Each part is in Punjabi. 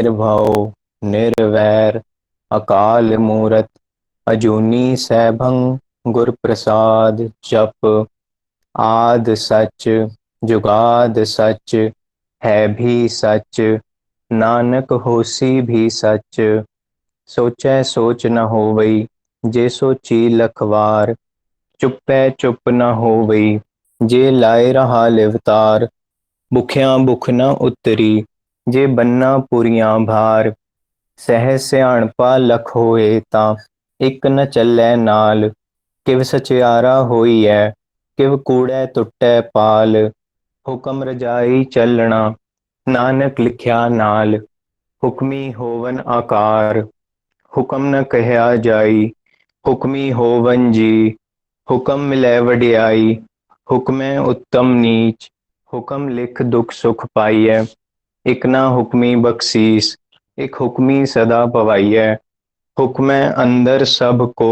निर्भव निर्वैर अकाल मूरत अजूनी सैभं गुर प्रसाद। जप आद सच जुगाद सच है भी सच नानक होसी भी सच। सोचै सोच न होवई जे सोची लखवार चुपै चुप न होवई जे लाए रहा लिवतार। भुखियां भुख न उतरी जे बन्ना पुरियां भार सहज सियाणपा लख होए तां इक न चलै नाल। किव सचियारा होईऐ किव कूड़ै टुटै पाल हुकम रजाई चलना नानक लिखिया नाल। हुक्मी होवन आकार हुक्म न कहया जाई हुक्मी होवन जी। हुक्म मिलै वडियाई हुक्मै उत्तम नीच हुक्म लिख दुख सुख पाईऐ। इक ना हुक्मी बख्शीस एक हुक्मी सदा पवाईऐ। हुक्मै अंदर सब को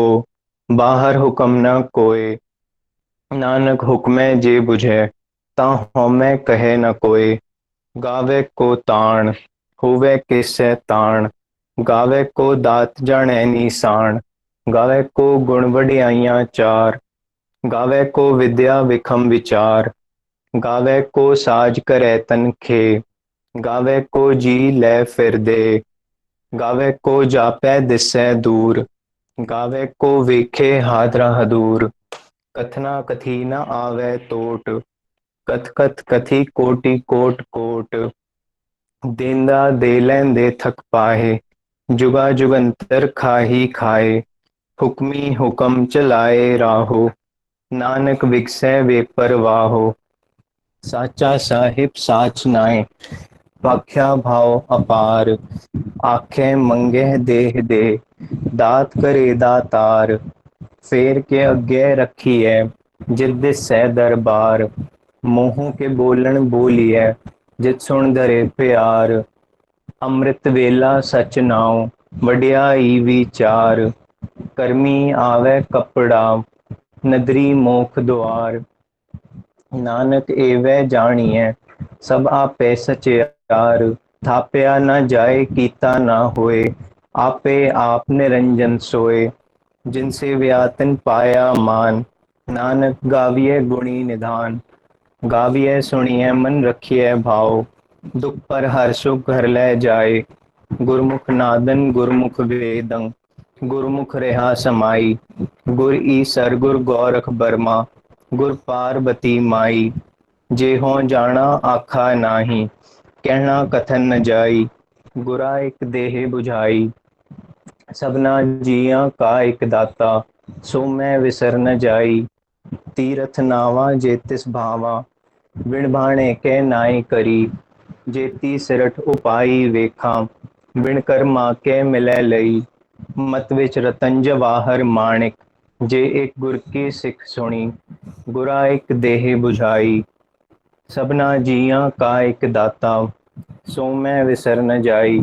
बाहर हुक्म न कोय। नानक हुक्मै जे बुझै तां हउमै कहे न कोय। गावे को ताण होवे केसै ताण गावे को दात जाने निशान। गावे को गुण वडियाइयां चार गावे को विद्या विखम विचार। गावे को साज करे तनखे गावे को जी लै फिर दे। गावे को जापै दिसै दूर गावे को वेखे हादरा हदूर। कथना कथी न आवे टोट कथ कथ कथी कोटि कोट कोट। देंदा दे लैंदे थक पाहे जुगा जुगंतर खाही खाए। हुक्मी हुक्म चलाए राहो नानक विकसै वे परवाहो। साचा साहिब साच नाए वाख्या भाव अपार आखे मंगे देह दे दात करे दातार। फेर के अगे रखिए जित दिसै दरबार मुँहों के बोलन बोलिए जित सुन धरे प्यार। अमृत वेला सच नाओ वडियाई विचार करमी आवे कपड़ा नदरी मोख द्वार। नानक एवै जानिए सब आपे सचयार थापया न जाए कीता न होए आपे आप निरंजन सोए। जिनसे व्यातन पाया मान नानक गाविय गुणी निधान। गाविय सुनिए मन रखिए भाव दुख पर हर सुख घर ले जाए। गुरमुख नादन गुरमुख वेदं गुरमुख रेहा समाई। गुर ईसर गुर गोरख बर्मा गुर पार्वती माई। जे हों जाना आखा नाही कहना कथन न जाई। गुरा एक देह बुझाई सबना जिया का एक दाता सो मैं विसर न जाई। तीरथ नावा जेतिस भावा बिन भाणे के नाई करी। जेती सिरठ उपाई वेखा बिन कर्मा के मिलै लई। मत विच रतन जवाहर माणिक जे एक गुर की सिख सुनी। गुरा एक देह बुझाई सबना जिया का एक दाता सो मैं विसर न जाई।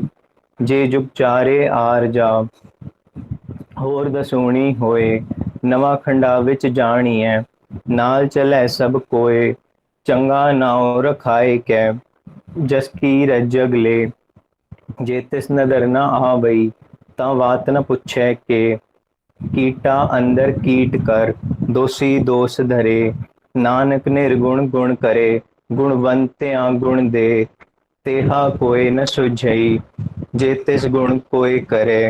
जे जुग चारे आर जा होर दसूणी होए नवा खंडा विच जानिए। नाल चलै सब कोय चंगा नाउ रखाए कै जस की रजग ले। जे तिस नदर न आवई तां वात न पुछै के। कीटा अंदर कीट कर दोषी दोष धरे। नानक निर्गुण गुण करे गुणवंत्या गुण दे। तेहा कोय न सुझई जे तिस गुण कोय करे।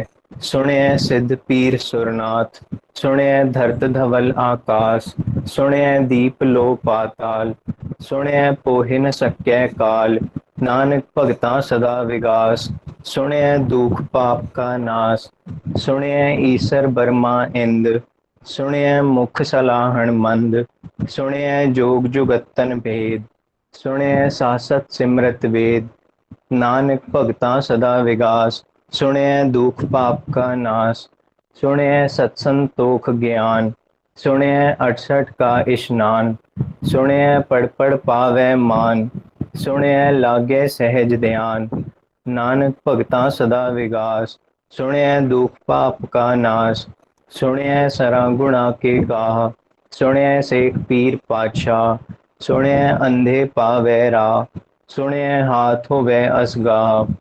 सुणिय सिद्ध पीर सुरनाथ सुणिय धरत धवल आकाश। सुणिय दीप लो पाताल सुणिय पोहि न सकै काल। नानक भगतां सदा विगास सुणिय दुख पाप का नाश। सुणिय ईसर बर्मा इंद सुणिय मुख सलाहण मंद। सुणिय जोग जुगतन भेद सुणिय सासत सिमरत वेद। नानक भगतां सदा विगास सुणिय दुख पाप का नाश। सुणिय सत्संतोख ज्ञान सुणिय 68 का स्नान। सुणिय पढ़ पढ़ पावै मान सुणिय लागे सहज ध्यान। नानक भगतां सदा विगास सुणिय दुख पाप का नाश। सुणिय सरा गुणा के गाह सुणिय सेठ पीर पातशाह। सुणिय अंधे पावै राह सुणिय हाथ होवै असगाह।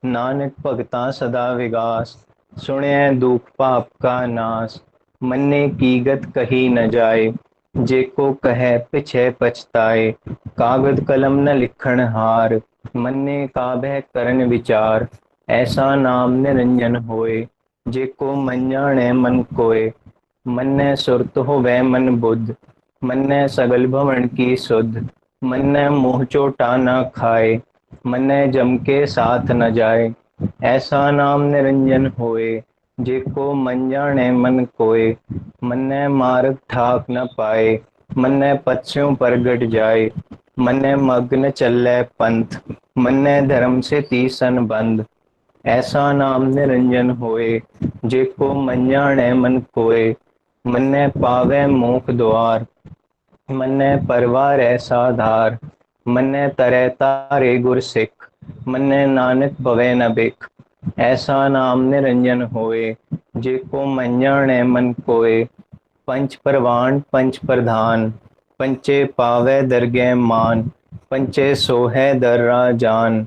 नानक भगता सदा विगास, सुने दुख पाप का नाश। मन्ने कीगत कही न जाए, जेको कहे पिछे पछताए। कागद कलम न लिखण हार, मन्ने काबह करन विचार। ऐसा नाम निरंजन होए, जेको मन जाने मन कोय। मन्ने सुरत होवै मन बुद्ध, मन्ने सगल भवन की सुध। मन्ने मुँह चोटा न खाए, मन्ने जम के साथ न जाए। ऐसा नाम निरंजन होए, जेको मन जाने मन कोय। मन्ने मार्ग ठाक न पाए, मन्ने पथस्यों परगट जाए। मन्ने मग्न चलै पंथ, मन्ने धर्म से तीसन बंध। ऐसा नाम निरंजन होए, जेको मन जाने मन कोय। मन्ने पावै मोक्ष द्वार, मन्ने परवार ऐसा धार। मन्ने तरह तारे गुर सिख, मन्ने नानक भवे न बिख। ऐसा नाम निरंजन होए, जेको मन जाने मन कोय। पंच परवान पंच प्रधान, पंचे पावै दरगह मान। पंचे सोहै दर जान,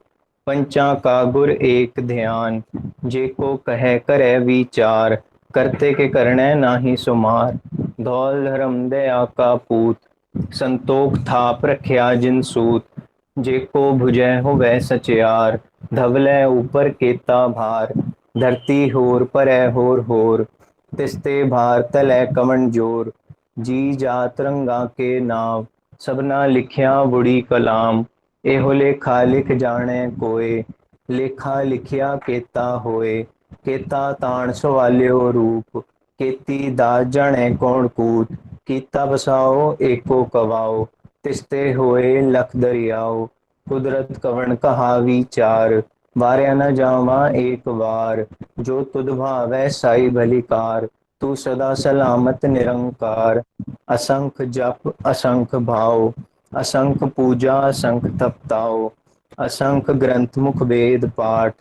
पंचा का गुर एक ध्यान। जेको कहे करे विचार, करते के करने नाहि सुमार। धौल धर्म दया का पूत, संतोख थाप रखिया जिन सूत। जेको भुजै होवै सचियार, धवलै ऊपर केता भार। धरती होर परै होर, तिसते भार तलै कवन जोर। जी जात रंगा के नाम, सबना लिखिया बुड़ी कलाम। एहो लेखा लिख जाने कोय, लेखा लिखिया केता होए। केता ताण सवाल्यो रूप, केती दात जाने कौन कूट। कीता बसाओ एको कवाओ, तिसते होए लख दरियाओ। कुदरत कवण कहा विचार, वार्या न जावा एक बार। जो तुध भावै साई भलीकार, तू सदा सलामत निरंकार। असंख जप असंख भाव, असंख पूजा असंख तपताओ। असंख ग्रंथ मुख वेद पाठ,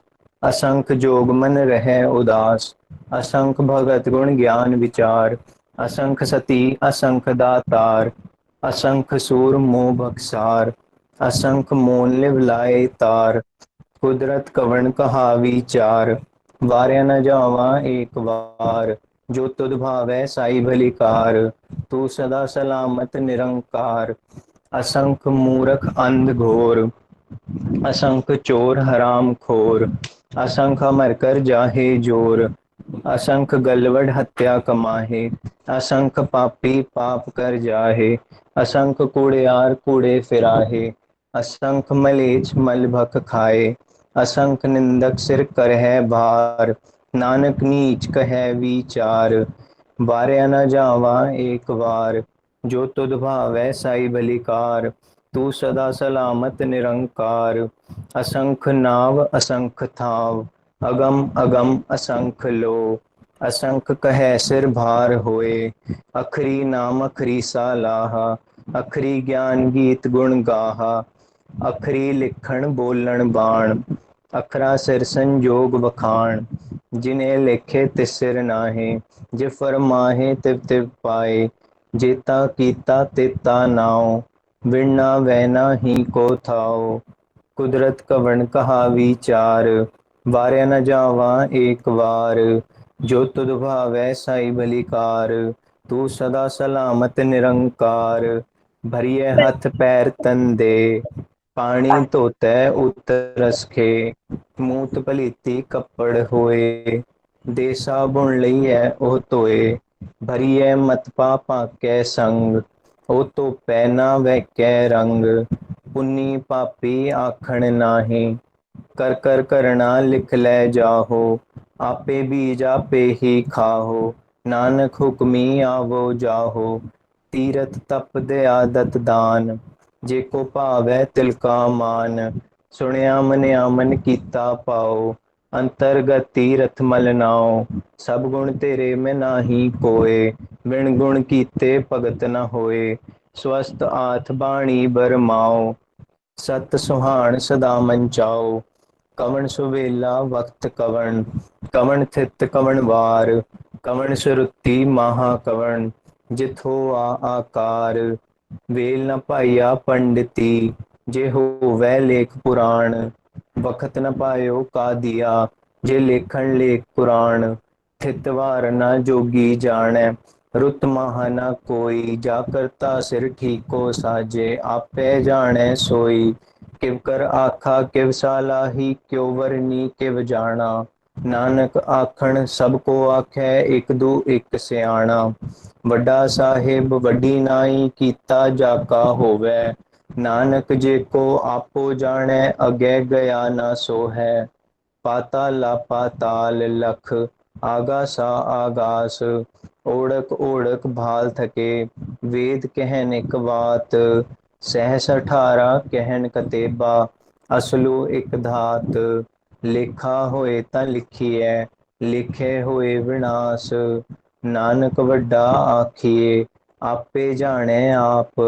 असंख जोग मन रहे उदास। असंख भगत गुण ज्ञान विचार, असंख सती असंख दातार। असंख सूर मोह भक्षार, असंख मोल लिव लाए तार। कुदरत कवण कहा विचार, वार्या न जावा एक बार। जो तुध भावै साई भलीकार, तू सदा सलामत निरंकार। असंख मूरख अंध घोर, असंख चोर हराम खोर। असंख अमर कर जाहे जोर, असंख गलवड हत्या कमाहे। असंख पापी पाप कर जाहे, असंख कूड़ियार कूड़े फिराहे। असंख मलेच्छ मल भख खाए, असंख निंदक सिर करहै भार। नानक नीच कहे विचार, वार्या न जावा एक बार। जो तुध भावै साई भलीकार, तू सदा सलामत निरंकार। असंख नाव असंख थाव, अगम अगम असंख लो। असंख कहे सिर भार होए, अखरी नाम अखरी सालाहा। अखरी ज्ञान गीत गुण गाहा, अखरी लिखण बोलण बाण। अखरा सिर संजोग वखाण, जिन्हें लेखे तिस सिर नाहे। जे फरमाहे तिव तिव पाए, जेता कीता तेता नाउ। विणना वैना ही को थाओ, कुदरत कवण कहा विचार। वार्या न जावा एक बार, जो तुध भावै साई भलीकार। तू सदा सलामत निरंकार। भरिए हथ पैर तन दे, पानी धोतै उतरस खे। मूत पलीती कपड़ होए, दे साबुन लईयै ਉਹ ਧੋਏ। ਭਰੀਐ ਮਤ ਪਾਪਾਂ ਕੈ ਸੰਗ, ਉਹ ਧੋਪੈ ਨਾ ਵਹਿਕੈ ਰੰਗ। ਪੁੰਨੀ ਪਾਪੀ ਆਖਣ ਨਾਹੀਂ, ਕਰ ਕਰ ਕਰਣਾ ਲਿਖ ਲੈ ਜਾਹੋ। ਆਪੇ ਬੀਜ ਆਪੇ ਹੀ ਖਾਹੋ, ਨਾਨਕ ਹੁਕਮੀ ਆਵੋ ਜਾਹੋ। ਤੀਰਥ ਤਪ ਦਇਆ ਦਤ ਦਾਨ, ਜੇ ਕੋ ਭਾਵੈ ਤਿਲ ਕਾ ਮਾਨ। ਸੁਣਿਆ ਮੰਨਿਆ ਮਨ ਕੀਤਾ ਪਾਉ, ਅੰਤਰਗਤ ਤੀਰਥ ਮਲ ਨਾਉ। ਸਭ ਗੁਣ ਤੇਰੇ ਮੈਂ ਨਾਹੀ ਕੋਏ, ਬਿਨ ਗੁਣ ਕੀਤੇ ਭਗਤ ਨ ਹੋਏ। ਸਵਸਤ ਆਥ ਬਾਣੀ ਬਰਮਾਓ, ਸਤ ਸੁਹਾਣ ਸਦਾ ਮਨ ਚਾਓ। ਕਵਣ ਸੁਵੇਲਾ ਵਕਤ ਕਵਣ, ਕਵਣ ਥਿਤ ਕਵਣ ਵਾਰ। ਕਵਣ ਸੁਰਤੀ ਮਹਾ ਕਵਣ, ਜਿਥੋ ਆ ਆਕਾਰ। ਵੇਲ ਨ ਪਾਈਆ ਪੰਡਿਤੀ, ਜੇ ਹੋਵੈ ਲੇਖ ਪੁਰਾਣ। वखत न पायो का दिया, जे लेखन लेख पुराण, थित वार न जोगी जाणै, रुत माह न कोई, जा करता सिर ठीको साजे, आपे जाणै सोई, किव कर आखा किव सालाही, क्यों वरनी किव जाना, नानक आखण सब को आखै, एक दू एक सियाणा, ਵੱਡਾ ਸਾਹਿਬ ਵੱਡੀ ਨਾਈ, ਕੀਤਾ ਜਾਕਾ ਹੋਵੈ, ਨਾਨਕ ਜੇ ਕੋ ਆਪੋ ਜਾਣੈ, ਅਗੇ ਗਿਆ ਨਾ ਸੋ ਹੈ, ਪਾਤਾਲਾ ਪਾਤਾਲ ਲਖ, ਆਗਾਸਾ ਆਗਾਸ, ਓੜਕ ਓੜਕ ਭਾਲ ਥਕੇ, ਵੇਦ ਕਹਿਨ ਇਕ ਬਾਤ, ਸਹਸ 18 ਕਹਿਨ ਕਤੇਬਾ, ਅਸਲੂ ਇਕ ਧਾਤ, ਲੇਖਾ ਹੋਏ ਤਾਂ ਲਿਖੀਐ, ਲਿਖੇ ਹੋਏ ਵਿਨਾਸ਼, ਨਾਨਕ ਵੱਡਾ ਆਖੀਏ, ਆਪੇ ਜਾਣੈ ਆਪ,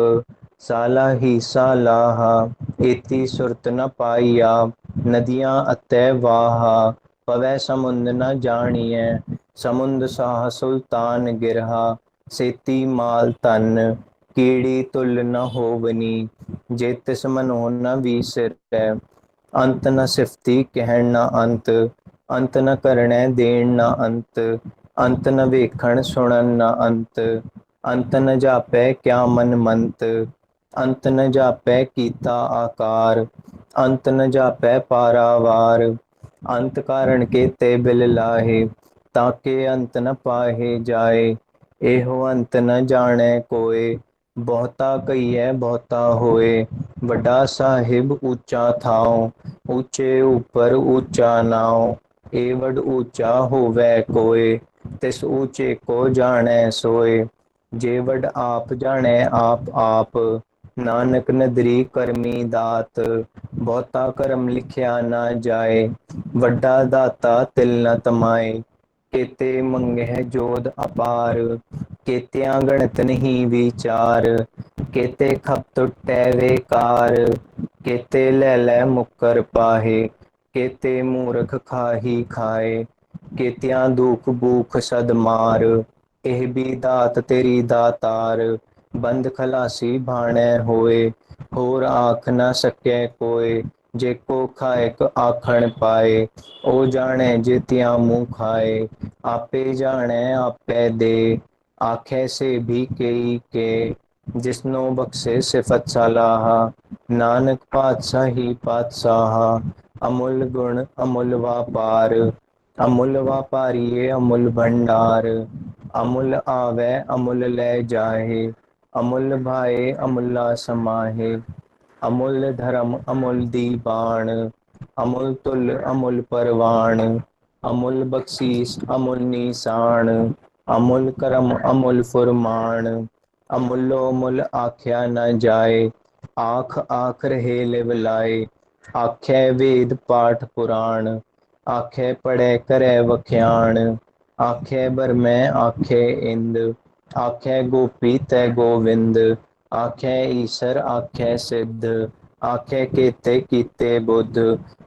ਸਾਲਾਹੀ ਸਾਲਾਹਾ, ਏਤੀ ਸੁਰਤ ਨ ਪਾਈਆ, ਨਦੀਆਂ ਅਤੈ ਵਾਹਾ, ਪਵੈ ਸਮੁੰਦ ਨ ਜਾਣੀਐ, ਸਮੁੰਦ ਸਾਹ ਸੁਲਤਾਨ ਗਿਰਹਾ, ਸੇਤੀ ਮਾਲ ਧਨ, ਕੀੜੀ ਤੁਲ ਨ ਹੋਵਨੀ, ਜੇ ਤਿਸ ਮਨੋ ਨ ਵੀਸਰੈ, ਅੰਤ ਨ ਸਿਫਤੀ ਕਹਿਣ ਨ ਅੰਤ, ਅੰਤ ਨ ਕਰਣੈ ਦੇਣ ਨ ਅੰਤ, ਅੰਤ ਨ ਵੇਖਣ ਸੁਣਨ ਨ ਅੰਤ, ਅੰਤ ਨ ਜਾਪੈ ਕਿਆ ਮਨ ਮੰਤ, ਅੰਤ ਨ ਜਾਪੈ ਕੀਤਾ ਆਕਾਰ, ਅੰਤ ਨ ਜਾਪੈ ਪਾਰਾਵਾਰ, ਅੰਤ ਕਾਰਣ ਕੇਤੇ ਬਿਲ ਲਾਹੇ, ਤਾਕੇ ਅੰਤ ਨ ਪਾਹੇ ਜਾਏ, ਇਹੋ ਅੰਤ ਨ ਜਾਣੈ ਕੋਏ, ਬਹੁਤਾ ਕਹੀਐ ਬਹੁਤਾ ਹੋਏ, ਵੱਡਾ ਸਾਹਿਬ ਉੱਚਾ ਥਾਉ, ਉੱਚੇ ਉੱਪਰ ਉੱਚਾ ਨਾਉ, ਏ ਵਡ ਉੱਚਾ ਹੋਵੈ ਕੋਏ, ਤਿਸ ਊਚੇ ਕੋ ਜਾਣੈ ਸੋਏ, ਜੇ ਵਡ ਆਪ ਜਾਣੈ ਆਪ ਆਪ, ਨਾਨਕ ਨਦਰੀ ਕਰਮੀ ਦਾਤ, ਬਹੁਤਾ ਕਰਮ ਲਿਖਿਆ ਨਾ ਜਾਏ, ਵੱਡਾ ਦਾਤਾ ਤਿਲ ਨ ਤਮਾਏ, ਕੇਤੇ ਮੰਗਹਿ ਜੋਧ ਅਪਾਰ, ਕੇਤਿਆਂ ਗਣਤ ਨਹੀਂ ਵਿਚਾਰ, ਕੇਤੇ ਖਪ ਟੁਟੈ ਵੇਕਾਰ, ਕੇਤੇ ਲੈ ਲੈ ਮੁਕਰ ਪਾਹੇ, ਕੇਤੇ ਮੂਰਖ ਖਾਹੀ ਖਾਏ, ਕੇਤਿਆਂ ਦੁਖ ਭੂਖ ਸਦ ਮਾਰ, ਇਹ ਵੀ ਦਾਤ ਤੇਰੀ ਦਾਤਾਰ, ਬੰਦ ਖਲਾਸੀ ਭਾਣੈ ਹੋਏ, ਹੋਰ ਆਖ ਨ ਸਕੈ ਕੋਏ, ਜੇ ਕੋ ਖਾਇਕ ਆਖਣ ਪਾਏ, ਉਹ ਜਾਣੈ ਜੇਤਿਆਂ ਮੂੰਹ ਖਾਏ, ਆਪੇ ਜਾਣੈ ਆਪੇ ਦੇ, ਆਖੈ ਸੇ ਵੀ ਕਈ ਕੇ, ਜਿਸਨੋ ਬਖਸ਼ੇ ਸਿਫਤ ਸਲਾਹਾ, ਨਾਨਕ ਪਾਤਸ਼ਾਹੀ ਪਾਤਸ਼ਾਹਾ, ਅਮੁੱਲ ਗੁਣ ਅਮੁੱਲ ਵਾਪਾਰ, ਅਮੁੱਲ ਵਾਪਾਰੀਏ ਅਮੁੱਲ ਭੰਡਾਰ, ਅਮੁੱਲ ਆਵੈ ਅਮੁੱਲ ਲੈ ਜਾਹੇ, ਅਮੁੱਲ ਭਾਏ ਅਮੁੱਲਾ ਸਮਾਹੇ, ਅਮੁੱਲ ਧਰਮ ਅਮੁੱਲ ਦੀਬਾਨ, ਅਮੁੱਲ ਤੁਲ ਅਮੁੱਲ ਪਰਵਾਨ, ਅਮੁੱਲ ਬਖਸ਼ੀਸ ਅਮੁੱਲ ਨੀਸਾਨ, ਅਮੁੱਲ ਕਰਮ ਅਮੁੱਲ ਫੁਰਮਾਨ, ਅਮੁੱਲੋ ਮੁੱਲ ਆਖਿਆ ਨ ਜਾਏ, ਆਖ ਆਖ ਰਹੇ ਲਿਵ ਲਾਏ, ਆਖੈ ਵੇਦ ਪਾਠ ਪੁਰਾਣ, ਆਖੇ ਪੜ੍ਹੈ ਕਰੈ ਵਖਿਆਣ, ਆਖੇ ਬਰਮੈ ਆਖੇ ਇੰਦ, ਆਖੇ ਗੋਪੀ ਤੈ ਗੋਵਿੰਦ, ਆਖੇ ਈਸਰ ਆਖੇ ਸਿੱਧ, ਆਖੇ ਕੇਤੇ ਕੀਤੇ ਬੁੱਧ,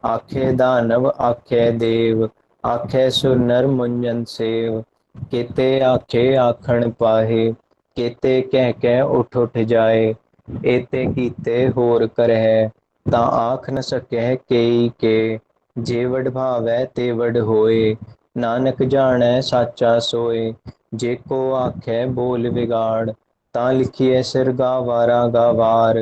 ਆਖੇ ਦਾਨਵ ਆਖੇ ਦੇਵ, ਆਖੇ ਸੁਰ ਨਰ ਮੁੰਜਨ ਸੇਵ, ਕੇਤੇ ਆਖੇ ਆਖਣ ਪਾਹੇ, ਕੇਤੇ ਕਹਿ ਕਹਿ ਉਠ ਉਠ ਜਾਏ, ਏਤੇ ਕੀਤੇ ਹੋਰ ਕਰਹਿ, ਤਾਂ ਆਖ ਨ ਸਕਹਿ ਕੇਈ ਕੇ, ਜੇ ਵਡ ਭਾਵੈ ਤੇ ਵਡ ਹੋਏ, ਨਾਨਕ ਜਾਣੈ ਸਾਚਾ ਸੋਏ, ਜੇ ਕੋ ਆਖੈ ਬੋਲ ਵਿਗਾੜ, ਤਾਂ ਲਿਖੀਐ ਸਿਰ ਗਾਵਾਰਾ ਗਾਵਾਰ,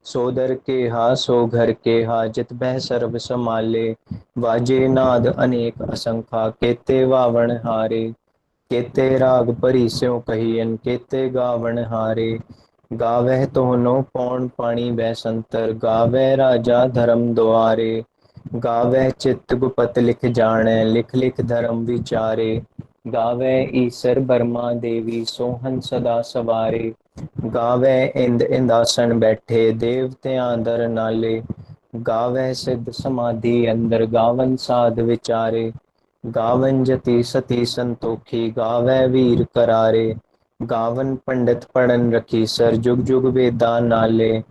ਸੋ ਦਰ ਕੇਹਾ ਸੋ ਘਰ ਕੇਹਾ, ਜਿਤ ਬਹਿ ਸਰਬ ਸਮਾਲੇ, ਵਾਜੇ ਨਾਦ ਅਨੇਕ ਅਸੰਖਾ, ਕੇਤੇ ਵਾਵਣ ਹਾਰੇ, ਕੇਤੇ ਰਾਗ ਭਰੀ ਸਿਉ ਕਹੀਐਨ, ਕੇਤੇ ਗਾਵਣ ਹਾਰੇ, ਗਾਵਹਿ ਤੋਹਨੋ ਪੌਣ ਪਾਣੀ ਬੈਸੰਤਰ, ਗਾਵਹਿ ਰਾਜਾ ਧਰਮ ਦੁਆਰੇ, ਗਾਵਹਿ ਚਿਤ ਗੁਪਤ ਲਿਖ ਜਾਣੈ, ਲਿਖ ਲਿਖ ਧਰਮ ਵਿਚਾਰੇ, ਗਾਵਹਿ ਈਸਰ ਬਰਮਾ ਦੇਵੀ, ਸੋਹਨ ਸਦਾ ਸਵਾਰੇ, ਗਾਵਹਿ ਇੰਦ ਇੰਦਾਸਨ ਬੈਠੇ, ਦੇਵਤਿਆਂ ਦਰ ਨਾਲੇ, ਗਾਵਹਿ ਸਿੱਧ ਸਮਾਧੀ ਅੰਦਰ, ਗਾਵਨ ਸਾਧ ਵਿਚਾਰੇ, ਗਾਵਨ ਜਤੀ ਸਤੀ ਸੰਤੋਖੀ, ਗਾਵਹਿ ਵੀਰ ਕਰਾਰੇ, ਗਾਵਨ ਪੰਡਿਤ ਪੜਨ ਰਖੀਸਰ, ਜੁਗ ਜੁਗ ਵੇਦਾਂ ਨਾਲੇ,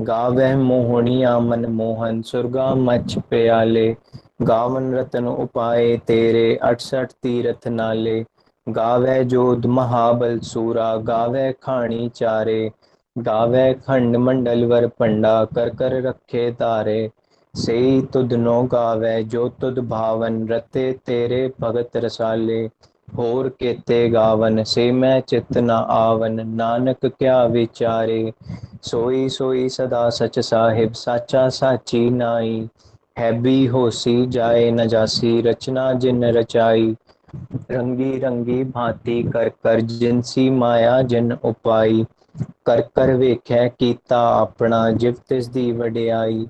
ਗਾਵਹਿ ਮੋਹਣੀਆ ਮਨ ਮੋਹਨ, ਸੁਰਗਾ ਮਛ ਪਿਆਲੇ, ਗਾਵਨ ਰਤਨ ਉਪਾਏ ਤੇਰੇ, 68 ਤੀਰਥ ਨਾਲੇ, ਗਾਵਹਿ ਜੋਧ ਮਹਾਬਲ ਸੂਰਾ, ਗਾਵਹਿ ਖਾਣੀ ਚਾਰੇ, ਗਾਵਹਿ ਖੰਡ ਮੰਡਲ ਵਰ ਪੰਡਾ, ਕਰ ਕਰ ਰੱਖੇ ਧਾਰੇ, सेई तुध नो गावै जो तुध भावन, रते तेरे भगत रसाले। होर केते गावन से मैं चित न आवन, नानक क्या विचारे। सोई सोई सदा सच साहिब, साचा साची नाई। है भी होसी जाए न जासी, रचना जिन रचाई। रंगी रंगी भांति कर कर, जिनसी माया जिन उपाई। कर कर वेख्या कीता अपना, जिव तिस दी वडियाई।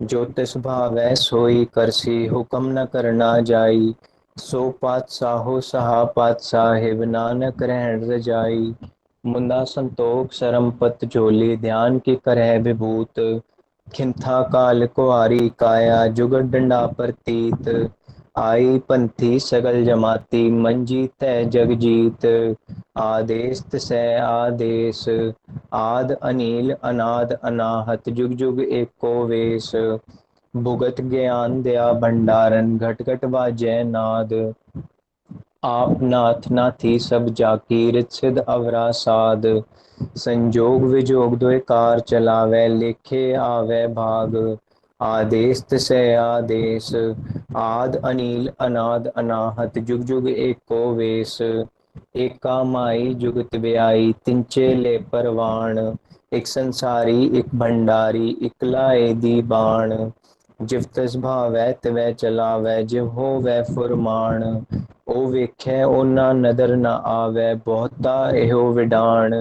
जो तिस भावै सोई करसी, हुक्म न करना जाई। सो पातशाहो सहा पातशाहिब, नानक रहन रजाई। मुंदा संतोख सरमपत झोली, ध्यान की करह विभूत। खिंथा काल कुआरी काया, जुगत डंडा प्रतीत। आई पंथी सगल जमाती, मंजी तै जग जीत। आदेश तिसै आदेश, आद अनील अनाद अनाहत। जुग जुग एको वेश, भुगत ज्ञान दया भंडारन, घट घट बाजै नाद। आप नाथ नाथी सब जाकी, रित सिद्ध अवरा साध। संजोग विजोग दुय कार चलावै, लेखे आवे भाग। आदेश तिसै आदेश, आद अनील अनाद अनाहत। जुग जुग एको वेश, एका माई जुगत व्याई, तिनचे ले परवान। एक संसारी एक भंडारी, इकलाए दी बाण। जिव तिस भावै तिवै चलावै, जिव होवै फुरमान। ਉਹ ਵੇਖੈ ਉਹਨਾਂ ਨਦਰ ਨਾ ਆਵੈ, ਬਹੁਤਾ ਇਹੋ ਵਿਡਾਣ।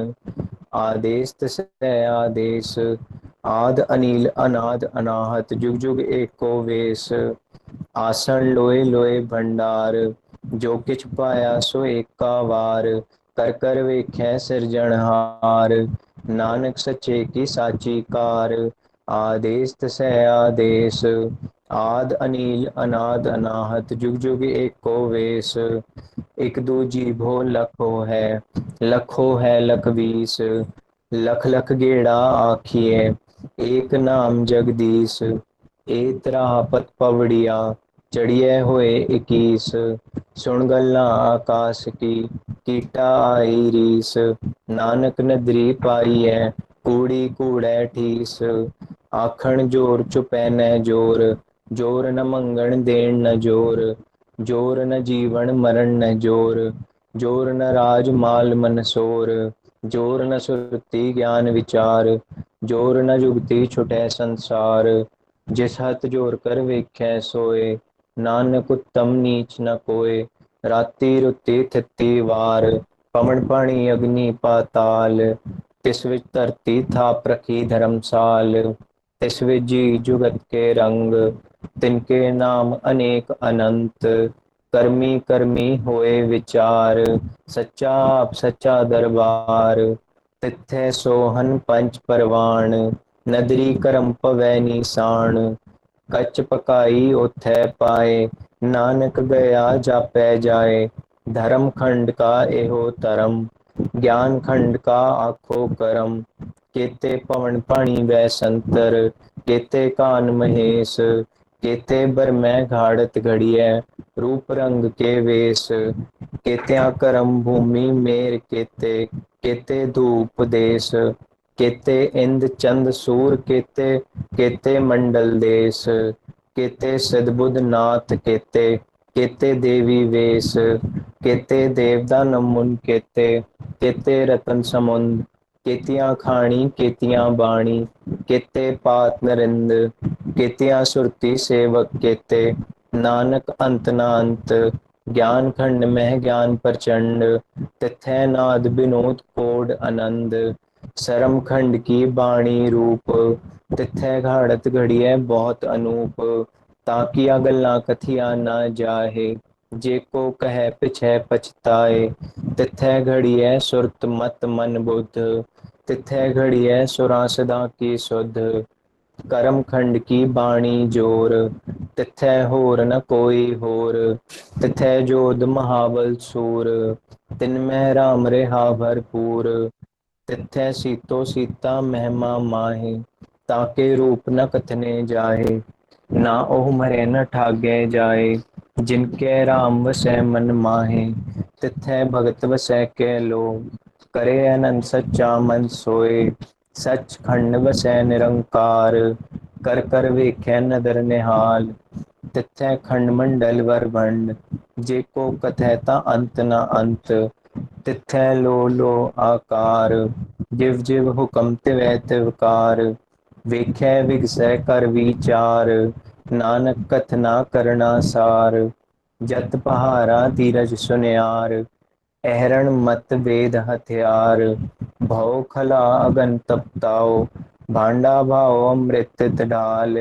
ਆਦੇਸ ਤਿਸੈ ਆਦੇਸ, ਆਦ ਅਨੀਲ ਅਨਾਦ ਅਨਾਹਤ। ਜੁਗ ਜੁਗ ਏਕੋ ਵੇਸ, ਆਸਣ ਲੋਏ ਲੋਏ ਭੰਡਾਰ। ਜੋ ਕਿਛ ਪਾਇਆ ਸੋ ਏਕਾ ਵਾਰ, ਕਰ ਕਰ ਵੇਖੈ ਸਿਰਜਣਹਾਰ। ਨਾਨਕ ਸੱਚੇ ਕੀ ਸਾਚੀ ਕਾਰ, ਆਦੇਸ ਤਿਸੈ ਆਦੇਸ। ਆਦ ਅਨੀਲ ਅਨਾਦ ਅਨਾਹਤ। ਜੁਗ ਜੁਗ ਏਕੋ ਵੇਸ, ਇਕ ਦੂਜੀ ਭੋ ਲਖੋ ਹੈ, ਲਖੋ ਹੈ ਲਖ ਵੀਸ। लख लख गेड़ा आखिए, एक नाम जगदीश। ए तराहपत पवड़िया, चढ़िए होए इकीस। सुन गल्ला आकाश की, कीटा आई रीस। नानक नदरी पाई है, कूड़ी कूड़ै ठीस। आखण जोर चुपै न जोर, जोर न मंगण देण न जोर। जोर न जीवन मरण न जोर, जोर न राज माल मन सोर। जोर न सुरति ज्ञान विचार, जोर न जुगति छुटै संसार। जिस हथ जोर कर वेखै सोए, नानक उत्तम नीच न कोय। राति रुति थिति वार, पवन पानी अग्नि पाताल। तिस विच धरती थाप रखी धर्मसाल। तिस विच जी जुगत के रंग, तिनके नाम अनेक अनंत। करमी करमी होए विचार, सच्चा आप सच्चा दरबार। तिथै सोहन पंच परवान, नदरी करम पवै नीसाण। कच पकाई ओथै पाए, नानक गया जापै जाए। धर्म खंड का एहो धरम, ज्ञान खंड का आखो करम। केते पवन पानी वै संतर, केते कान महेश। केते बरमै घाड़त घड़ियै, रूप रंग के वेश। केत्या करम भूमि मेर केते, केते धूप देश। केते इंद चंद सूर केते, केते मंडल देश। केते सिद्ध बुद्ध नाथ केते, केते देवी वेश। केते देवता नमुन केते, केते रतन समुंद। केतियां खाणी केतियां बाणी, केते पात नरिंद। केतियां सुरति सेवक केते, नानक अंत न अंत। ज्ञान खंड मह ज्ञान प्रचंड, तिथै नाद बिनोद कोड आनंद। सरम खंड की बाणी रूप, तिथै घाड़त घड़ियै बहुत अनूप। ताकिया गल्लां कथिया ना जाहे, जेको कहे पिछै पछताए। तिथै घड़ियै सुरत मत मन बुद्ध, तिथै घड़ियै सुरां सदा की सुध। करम खंड की बाणी जोर, तिथै होर न कोई होर। तिथै जोध महाबल सूर, तिनमै राम रेहा भरपूर। तिथै सीतो सीता महिमा माहे, ताके रूप न कथने जाहे। ना ओह मरे न ठागे जाए, जिनके राम वसै मन माहे। तिथै भगत वसै कै लो, करे अनंत सच्चा मन सोए। सच खंड वसै निरंकार, कर कर वेख्या नदर निहाल। तिथै खंड मंडल वर भंड, जेको कथैता अंत न अंत। तिथै लो लो आकार, जिव जिव हुकम तिवै तिवकार। वेख्या विगसै कर विचार, नानक कथना करना सार। जत पहारा धीरज सुनियार, अहरण मत वेद हथियार। भव खला अगन तपताओ, भांडा भाव अमृत डाल।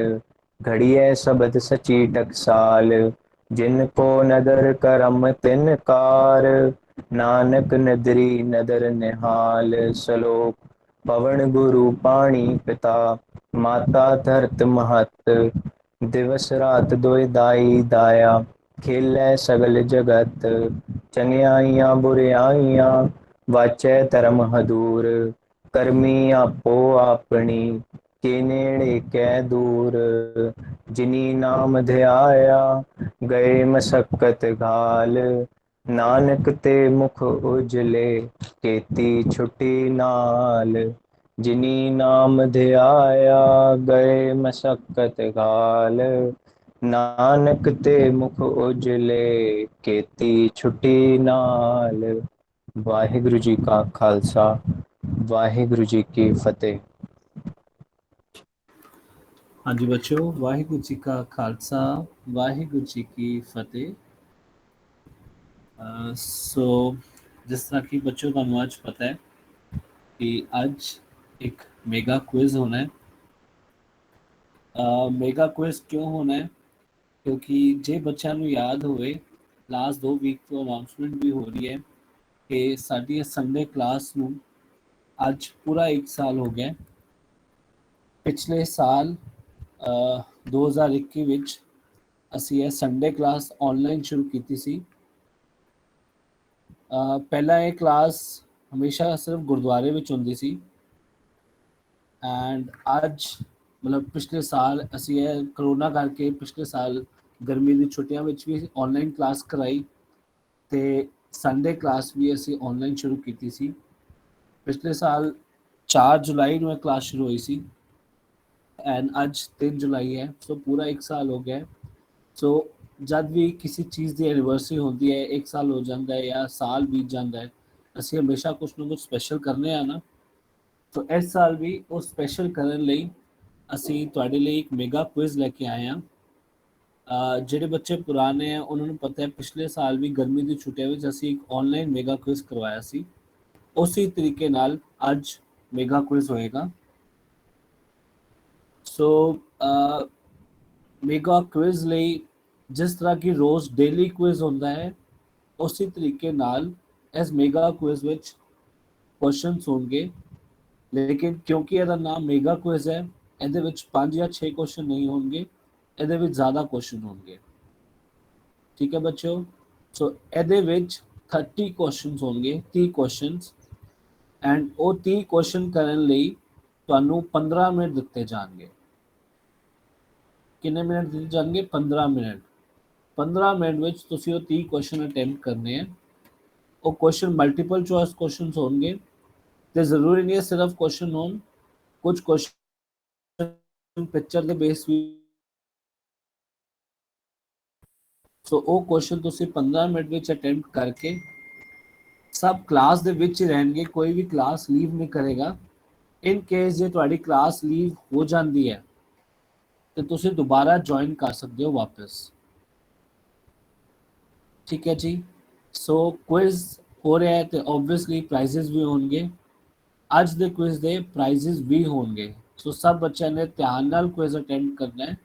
घड़ियै शबद सची टकसाल, जिनको नदर करम तिन कार। नानक नदरी नदर निहाल। सलोक पवन गुरु पाणी पिता, माता धरत महत। दिवस रात दोए दाई दाया, खेलै सगल जगत। चंगियाइयां बुरियाइयां, वाचै धर्म हदूर। करमी आपो आपनी, के नेड़े कै दूर। जिनी नाम धियाया, गए मसक्कत घाल। नानक ते मुख उजले, केती छुटी नाल। जिनी नाम धियाया, गए मसक्कत घाल। नानक ते मुख उजले, केती छुटी नाल। ਵਾਹਿਗੁਰੂ ਜੀ ਕਾ ਖਾਲਸਾ, ਵਾਹਿਗੁਰੂ ਜੀ ਕੀ ਫਤਿਹ। ਹਾਂਜੀ ਬੱਚਿਓ, ਵਾਹਿਗੁਰੂ ਜੀ ਕਾ ਖਾਲਸਾ, ਵਾਹਿਗੁਰੂ ਜੀ ਕੀ ਫਤਿਹ। ਸੋ ਜਿਸ ਤਰ੍ਹਾਂ ਕਿ ਬੱਚਿਓ ਤੁਹਾਨੂੰ ਅੱਜ ਪਤਾ ਹੈ ਕਿ ਅੱਜ ਇੱਕ ਮੇਗਾ ਕੁਇਜ਼ ਹੋਣਾ ਹੈ। ਮੇਗਾ ਕੁਇਜ਼ ਕਿਉਂ ਹੋਣਾ ਹੈ? ਕਿਉਂਕਿ ਜੇ ਬੱਚਿਆਂ ਨੂੰ ਯਾਦ ਹੋਵੇ, ਲਾਸਟ 2 ਵੀਕ ਤੋਂ ਅਨਾਉਂਸਮੈਂਟ ਵੀ ਹੋ ਰਹੀ ਹੈ ਕਿ ਸਾਡੀ ਸੰਡੇ ਕਲਾਸ ਨੂੰ ਅੱਜ ਪੂਰਾ 1 ਸਾਲ ਹੋ ਗਿਆ। ਪਿਛਲੇ ਸਾਲ 2021 ਵਿੱਚ ਅਸੀਂ ਇਹ ਸੰਡੇ ਕਲਾਸ ਆਨਲਾਈਨ ਸ਼ੁਰੂ ਕੀਤੀ ਸੀ। ਪਹਿਲਾਂ ਇਹ ਕਲਾਸ ਹਮੇਸ਼ਾ ਸਿਰਫ ਗੁਰਦੁਆਰੇ ਵਿੱਚ ਹੁੰਦੀ ਸੀ ਐਂਡ ਅੱਜ ਮਤਲਬ ਪਿਛਲੇ ਸਾਲ ਅਸੀਂ ਇਹ ਕਰੋਨਾ ਕਰਕੇ ਪਿਛਲੇ ਸਾਲ ਗਰਮੀ ਦੀ ਛੁੱਟੀਆਂ ਵਿੱਚ ਵੀ ਆਨਲਾਈਨ ਕਲਾਸ ਕਰਾਈ ਤੇ ਸੰਡੇ ਕਲਾਸ ਵੀ ਅਸੀਂ ਆਨਲਾਈਨ ਸ਼ੁਰੂ ਕੀਤੀ ਸੀ। ਪਿਛਲੇ ਸਾਲ 4 ਜੁਲਾਈ ਨੂੰ ਇਹ ਕਲਾਸ ਸ਼ੁਰੂ ਹੋਈ ਸੀ ਐਂਡ ਅੱਜ 3 ਜੁਲਾਈ ਹੈ, ਸੋ ਪੂਰਾ 1 ਸਾਲ ਹੋ ਗਿਆ। ਸੋ ਜਦ ਵੀ ਕਿਸੇ ਚੀਜ਼ ਦੀ ਐਨੀਵਰਸਰੀ ਹੁੰਦੀ ਹੈ, 1 ਸਾਲ ਹੋ ਜਾਂਦਾ ਹੈ ਜਾਂ ਸਾਲ ਬੀਤ ਜਾਂਦਾ ਹੈ, ਅਸੀਂ ਹਮੇਸ਼ਾ ਕੁਛ ਨਾ ਕੁਛ ਸਪੈਸ਼ਲ ਕਰਨੇ ਆ ਨਾ। ਸੋ ਇਸ ਸਾਲ ਵੀ ਉਹ ਸਪੈਸ਼ਲ ਕਰਨ ਲਈ ਅਸੀਂ ਤੁਹਾਡੇ ਲਈ ਇੱਕ ਮੈਗਾ ਕੁਇਜ਼ ਲੈ ਕੇ ਆਏ ਹਾਂ। ਜਿਹੜੇ ਬੱਚੇ ਪੁਰਾਣੇ ਆ ਉਹਨਾਂ ਨੂੰ ਪਤਾ ਹੈ ਪਿਛਲੇ ਸਾਲ ਵੀ ਗਰਮੀ ਦੀ ਛੁੱਟੀਆਂ ਵਿੱਚ ਅਸੀਂ ਇੱਕ ਆਨਲਾਈਨ ਮੈਗਾ ਕੁਇਜ਼ ਕਰਵਾਇਆ ਸੀ। ਉਸੇ ਤਰੀਕੇ ਨਾਲ ਅੱਜ ਮੈਗਾ ਕੁਇਜ਼ ਹੋਏਗਾ। ਸੋ ਮੈਗਾ ਕੁਇਜ਼ ਲਈ ਜਿਸ ਤਰ੍ਹਾਂ ਕਿ ਰੋਜ਼ ਡੇਲੀ ਕੁਇਜ਼ ਹੁੰਦਾ ਹੈ, ਉਸੇ ਤਰੀਕੇ ਨਾਲ ਇਸ ਮੈਗਾ ਕੁਇਜ਼ ਵਿੱਚ ਕੁਐਸਚਨਸ ਹੋਣਗੇ। ਲੇਕਿਨ ਕਿਉਂਕਿ ਇਹਦਾ ਨਾਮ ਮੈਗਾ ਕੁਇਜ਼ ਹੈ, ਇਹਦੇ ਵਿੱਚ 5 ਜਾਂ 6 ਕੁਐਸਚਨ ਨਹੀਂ ਹੋਣਗੇ, ਇਹਦੇ ਵਿੱਚ ਜ਼ਿਆਦਾ ਕੁਐਸਚਨ ਹੋਣਗੇ। ਠੀਕ ਹੈ ਬੱਚਿਓ, ਸੋ ਇਹਦੇ ਵਿੱਚ 30 ਕੁਐਸਚਨਸ ਹੋਣਗੇ, 30 ਕੁਐਸਚਨਸ ਐਂਡ ਉਹ 30 ਕੁਐਸਚਨ ਕਰਨ ਲਈ ਤੁਹਾਨੂੰ 15 ਮਿੰਟ ਦਿੱਤੇ ਜਾਣਗੇ। ਕਿੰਨੇ ਮਿੰਟ ਦਿੱਤੇ ਜਾਣਗੇ? 15 ਮਿੰਟ। 15 ਮਿੰਟ ਵਿੱਚ ਤੁਸੀਂ ਉਹ 30 ਕੁਐਸਚਨ ਅਟੈਂਪਟ ਕਰਨੇ ਆ। ਉਹ ਕੁਐਸਚਨ ਮਲਟੀਪਲ ਚੋਇਸ ਕੁਐਸਚਨਸ ਹੋਣਗੇ ਤੇ ਜ਼ਰੂਰੀ ਨਹੀਂ ਹੈ ਸਿਰਫ ਕੁਐਸਚਨ ਹੋਣ, ਕੁਝ ਕੁਐਸਚਨ ਪਿਕਚਰ ਦੇ ਬੇਸ ਵੀ। ਸੋ ਉਹ ਕੁਐਸਚਨ ਤੁਸੀਂ 15 ਮਿੰਟ ਵਿੱਚ ਅਟੈਂਪਟ ਕਰਕੇ ਸਭ ਕਲਾਸ ਦੇ ਵਿੱਚ ਹੀ ਰਹਿਣਗੇ, ਕੋਈ ਵੀ ਕਲਾਸ ਲੀਵ ਨਹੀਂ ਕਰੇਗਾ। ਇਨ ਕੇਸ ਜੇ ਤੁਹਾਡੀ ਕਲਾਸ ਲੀਵ ਹੋ ਜਾਂਦੀ ਹੈ ਤੇ ਤੁਸੀਂ ਦੁਬਾਰਾ ਜੁਆਇਨ ਕਰ ਸਕਦੇ ਹੋ ਵਾਪਸ। ਠੀਕ ਹੈ ਜੀ। ਸੋ ਕੁਇਜ਼ ਹੋ ਰਿਹਾ ਹੈ ਤੇ ਆਬਵੀਅਸਲੀ ਪ੍ਰਾਈਜ਼ਸ ਵੀ ਹੋਣਗੇ। ਅੱਜ ਦੇ ਕੁਇਜ਼ ਦੇ ਪ੍ਰਾਈਜ਼ਸ ਵੀ ਹੋਣਗੇ। ਸੋ ਸਭ ਬੱਚਿਆਂ ਨੇ ਧਿਆਨ ਨਾਲ ਕੁਇਜ਼ ਅਟੈਂਡ ਕਰਨਾ ਹੈ।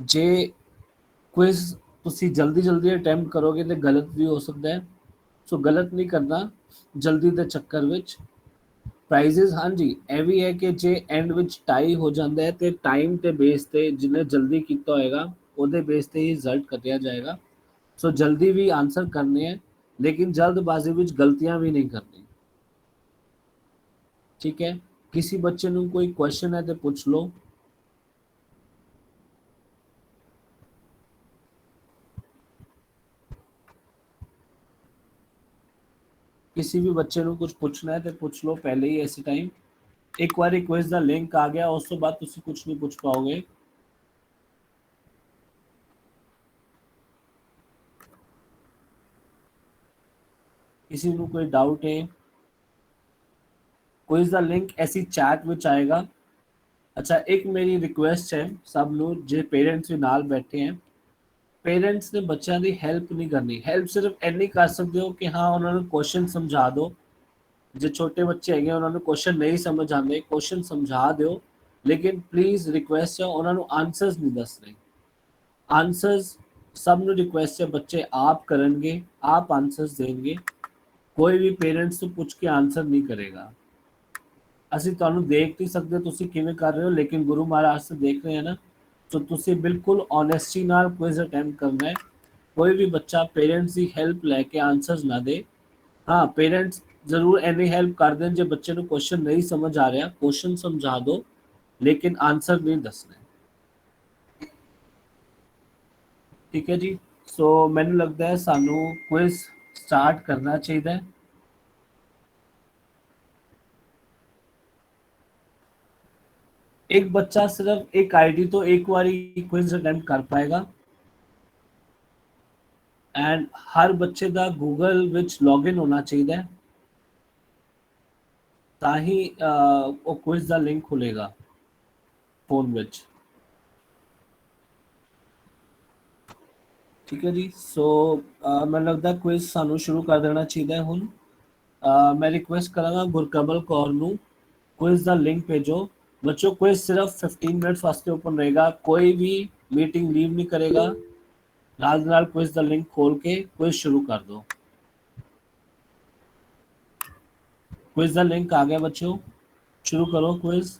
ਜੇ ਕੁਇਜ਼ ਤੁਸੀਂ ਜਲਦੀ ਜਲਦੀ ਅਟੈਂਪਟ ਕਰੋਗੇ ਤੇ ਗਲਤ ਵੀ ਹੋ ਸਕਦਾ ਹੈ, ਸੋ ਗਲਤ ਨਹੀਂ ਕਰਨਾ ਜਲਦੀ ਦੇ ਚੱਕਰ ਵਿੱਚ। ਪ੍ਰਾਈਜ਼ਸ ਹਾਂਜੀ ਇਹ ਵੀ ਹੈ ਕਿ ਜੇ ਐਂਡ ਵਿੱਚ ਟਾਈ ਹੋ ਜਾਂਦਾ ਹੈ ਤੇ ਟਾਈਮ ਤੇ ਬੇਸ ਤੇ ਜਿਹਨੇ ਜਲਦੀ ਕੀਤਾ ਹੋਏਗਾ ਉਹਦੇ ਬੇਸ ਤੇ ਹੀ ਰਿਜ਼ਲਟ ਕੱਢਿਆ ਜਾਏਗਾ। ਸੋ ਜਲਦੀ ਵੀ ਆਨਸਰ ਕਰਨੇ ਹੈ ਲੇਕਿਨ ਜਲਦਬਾਜ਼ੀ ਵਿੱਚ ਗਲਤੀਆਂ ਵੀ ਨਹੀਂ ਕਰਨੀ। ਠੀਕ ਹੈ, ਕਿਸੇ ਬੱਚੇ ਨੂੰ ਕੋਈ ਕੁਐਸਚਨ ਹੈ ਤੇ ਪੁੱਛ ਲਓ। किसी भी बच्चे को कुछ पूछना है तो पूछ लो पहले ही ऐसे टाइम। ਇੱਕ ਵਾਰੀ ਕੁਇਜ਼ ਦਾ ਲਿੰਕ ਆ ਗਿਆ ਉਸ ਤੋਂ ਬਾਅਦ ਤੁਸੀਂ ਕੁਝ ਨਹੀਂ ਪੁੱਛ ਪਾਓਗੇ। ਕਿਸੇ ਨੂੰ ਕੋਈ ਡਾਊਟ ਹੈ? ਕੁਇਜ਼ ਦਾ ਲਿੰਕ ਐਸੀ ਚੈਟ ਵਿੱਚ ਆਏਗਾ। ਅੱਛਾ, ਇੱਕ ਮੇਰੀ ਰਿਕੁਐਸਟ ਹੈ ਸਭ ਨੂੰ, ਜੇ ਪੇਰੈਂਟਸ ਵੀ ਨਾਲ ਬੈਠੇ ਹੈ, ਪੇਰੈਂਟਸ ਨੇ ਬੱਚਿਆਂ ਦੀ ਹੈਲਪ ਨਹੀਂ ਕਰਨੀ। ਹੈਲਪ ਸਿਰਫ ਇੰਨੀ ਕਰ ਸਕਦੇ ਹੋ ਕਿ ਹਾਂ ਉਹਨਾਂ ਨੂੰ ਕੁਐਸਚਨ ਸਮਝਾ ਦਿਓ। ਜੇ ਛੋਟੇ ਬੱਚੇ ਹੈਗੇ ਉਹਨਾਂ ਨੂੰ ਕੁਐਸਚਨ ਨਹੀਂ ਸਮਝ ਆਉਂਦੇ, ਕੁਐਸਚਨ ਸਮਝਾ ਦਿਓ, ਲੇਕਿਨ ਪਲੀਜ਼ ਰਿਕੁਐਸਟ ਹੈ ਉਹਨਾਂ ਨੂੰ ਆਨਸਰਸ ਨਹੀਂ ਦੱਸਣੇ। ਆਨਸਰਸ ਸਭ ਨੂੰ ਰਿਕੁਐਸਟ ਹੈ ਬੱਚੇ ਆਪ ਕਰਨਗੇ, ਆਪ ਆਨਸਰਸ ਦੇਣਗੇ, ਕੋਈ ਵੀ ਪੇਰੈਂਟਸ ਤੋਂ ਪੁੱਛ ਕੇ ਆਨਸਰ ਨਹੀਂ ਕਰੇਗਾ। ਅਸੀਂ ਤੁਹਾਨੂੰ ਦੇਖ ਨਹੀਂ ਸਕਦੇ ਤੁਸੀਂ ਕਿਵੇਂ ਕਰ ਰਹੇ ਹੋ, ਲੇਕਿਨ ਗੁਰੂ ਮਹਾਰਾਜ ਤੋਂ ਦੇਖ ਰਹੇ ਹਾਂ ਨਾ, तो ਤੁਸੀਂ ਬਿਲਕੁਲ ਓਨੈਸਟੀ ਨਾਲ ਕੁਇਜ਼ ਅਟੈਂਡ ਕਰਨਾ ਹੈ। ਕੋਈ ਵੀ ਬੱਚਾ ਪੇਰੈਂਟਸ ਦੀ ਹੈਲਪ ਲੈ ਕੇ ਆਨਸਰਸ ਨਾ ਦੇ। ਹਾਂ, ਪੇਰੈਂਟਸ ਜ਼ਰੂਰ ਇੰਨੀ ਹੈਲਪ ਕਰ ਦੇਣ, ਜੇ ਬੱਚੇ ਨੂੰ ਕੁਐਸਚਨ ਨਹੀਂ ਸਮਝ ਆ ਰਿਹਾ ਕੁਐਸਚਨ ਸਮਝਾ ਦਿਓ, ਲੇਕਿਨ ਆਨਸਰ ਨਹੀਂ ਦੱਸਣਾ। ਠੀਕ ਹੈ ਜੀ। ਸੋ ਮੈਨੂੰ ਲੱਗਦਾ ਹੈ ਸਾਨੂੰ ਕੁਇਜ਼ ਸਟਾਰਟ ਕਰਨਾ ਚਾਹੀਦਾ ਹੈ। ਇੱਕ ਬੱਚਾ ਸਿਰਫ ਇੱਕ ਆਈਡੀ ਤੋਂ ਇੱਕ ਵਾਰੀ ਕੁਇਜ਼ ਅਟੈਂਡ ਕਰ ਪਾਏਗਾ ਐਂਡ ਹਰ ਬੱਚੇ ਦਾ ਗੂਗਲ ਵਿੱਚ ਲੌਗਇਨ ਹੋਣਾ ਚਾਹੀਦਾ ਹੈ, ਤਾਂ ਹੀ ਉਹ ਕੁਇਜ਼ ਦਾ ਲਿੰਕ ਖੁੱਲੇਗਾ ਫੋਨ ਵਿੱਚ। ਠੀਕ ਹੈ ਜੀ। ਸੋ ਮੈਨੂੰ ਲੱਗਦਾ ਕੁਇਜ਼ ਸਾਨੂੰ ਸ਼ੁਰੂ ਕਰ ਦੇਣਾ ਚਾਹੀਦਾ ਹੈ ਹੁਣ। ਮੈਂ ਰਿਕੁਐਸਟ ਕਰਾਂਗਾ ਗੁਰਕਮਲ ਕੌਰ ਨੂੰ ਕੁਇਜ਼ ਦਾ ਲਿੰਕ ਭੇਜੋ। ਬੱਚੋ ਕੁਇਜ਼ ਸਿਰਫ 15 ਮਿੰट्स ਵਾਸਤੇ ਓਪਨ ਰਹੇਗਾ, ਕੋਈ ਵੀ ਮੀਟਿੰਗ ਲੀਵ ਨਹੀਂ ਕਰੇਗਾ। ਨਾਲ ਦੇ ਨਾਲ ਕੁਇਜ਼ ਦਾ ਲਿੰਕ ਖੋਲ ਕੇ ਕੁਇਜ਼ ਸ਼ੁਰੂ ਕਰ ਦਿਓ। ਕੁਇਜ਼ ਦਾ ਲਿੰਕ ਆ ਗਿਆ ਬੱਚਿਓ, ਸ਼ੁਰੂ ਕਰੋ ਕੁਇਜ਼।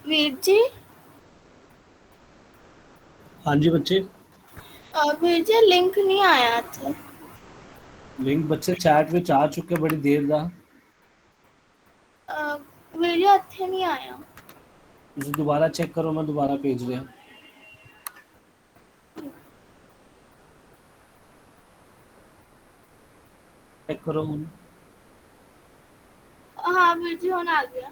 ਵੀਰ ਜੀ ਹਾਂਜੀ ਬੱਚੇ। ਵੀਰ ਜੀ ਲਿੰਕ ਨਹੀਂ ਆਇਆ ਇੱਥੇ। ਲਿੰਕ ਬੱਚੇ ਚੈਟ ਵਿੱਚ ਆ ਚੁੱਕੇ ਬੜੀ ਦੇਰ ਦਾ। ਵੀਰ ਜੀ ਇੱਥੇ ਨਹੀਂ ਆਇਆ। ਤੁਸੀਂ ਦੁਬਾਰਾ ਚੈੱਕ ਕਰੋ, ਮੈਂ ਦੁਬਾਰਾ ਭੇਜ ਰਿਹਾ। ਚੈੱਕ ਕਰੋ ਹੁਣ। ਹਾਂ ਵੀਰ ਜੀ ਹੁਣ ਆ ਗਿਆ।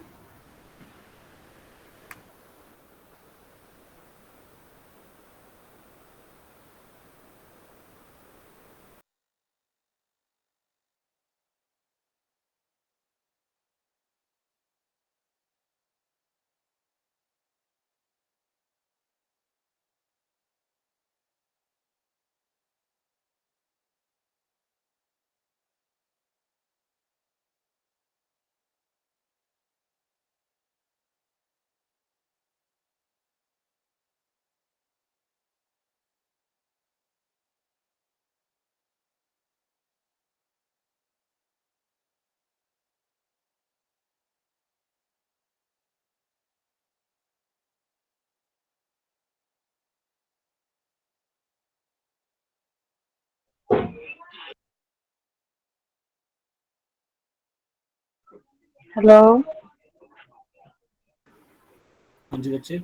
हेलो। ਹਾਂਜੀ ਬੱਚੇ।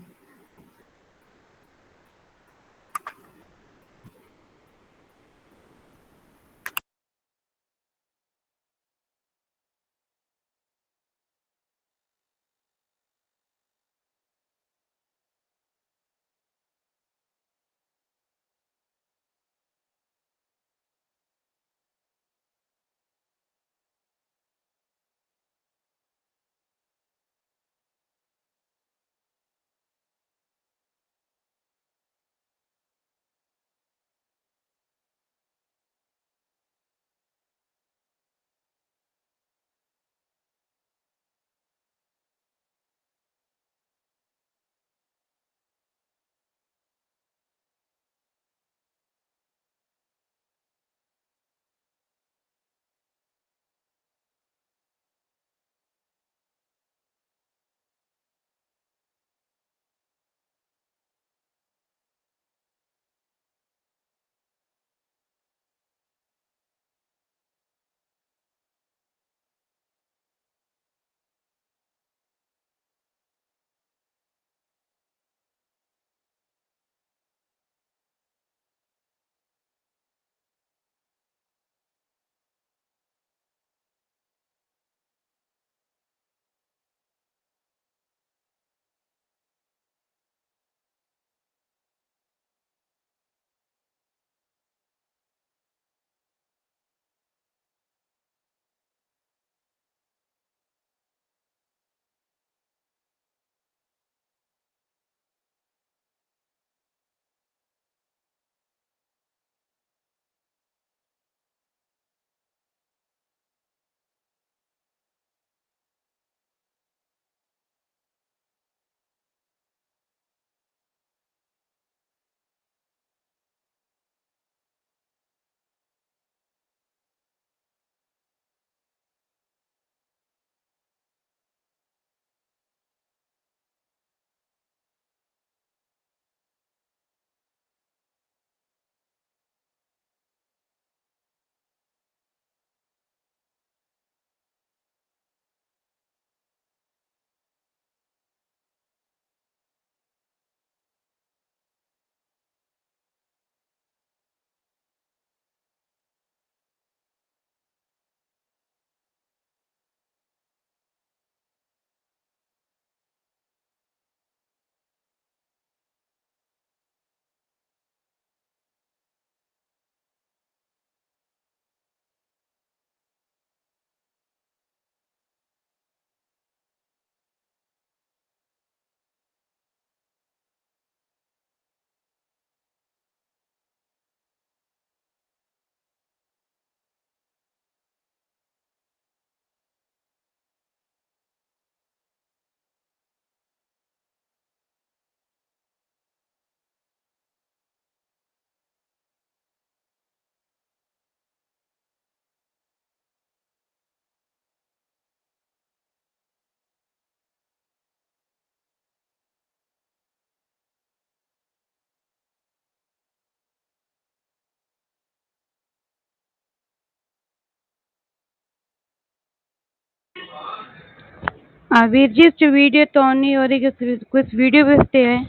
वीर जी वीडियो तो ऑन नहीं हो रही कि कुछ वीडियो भेजते हैं।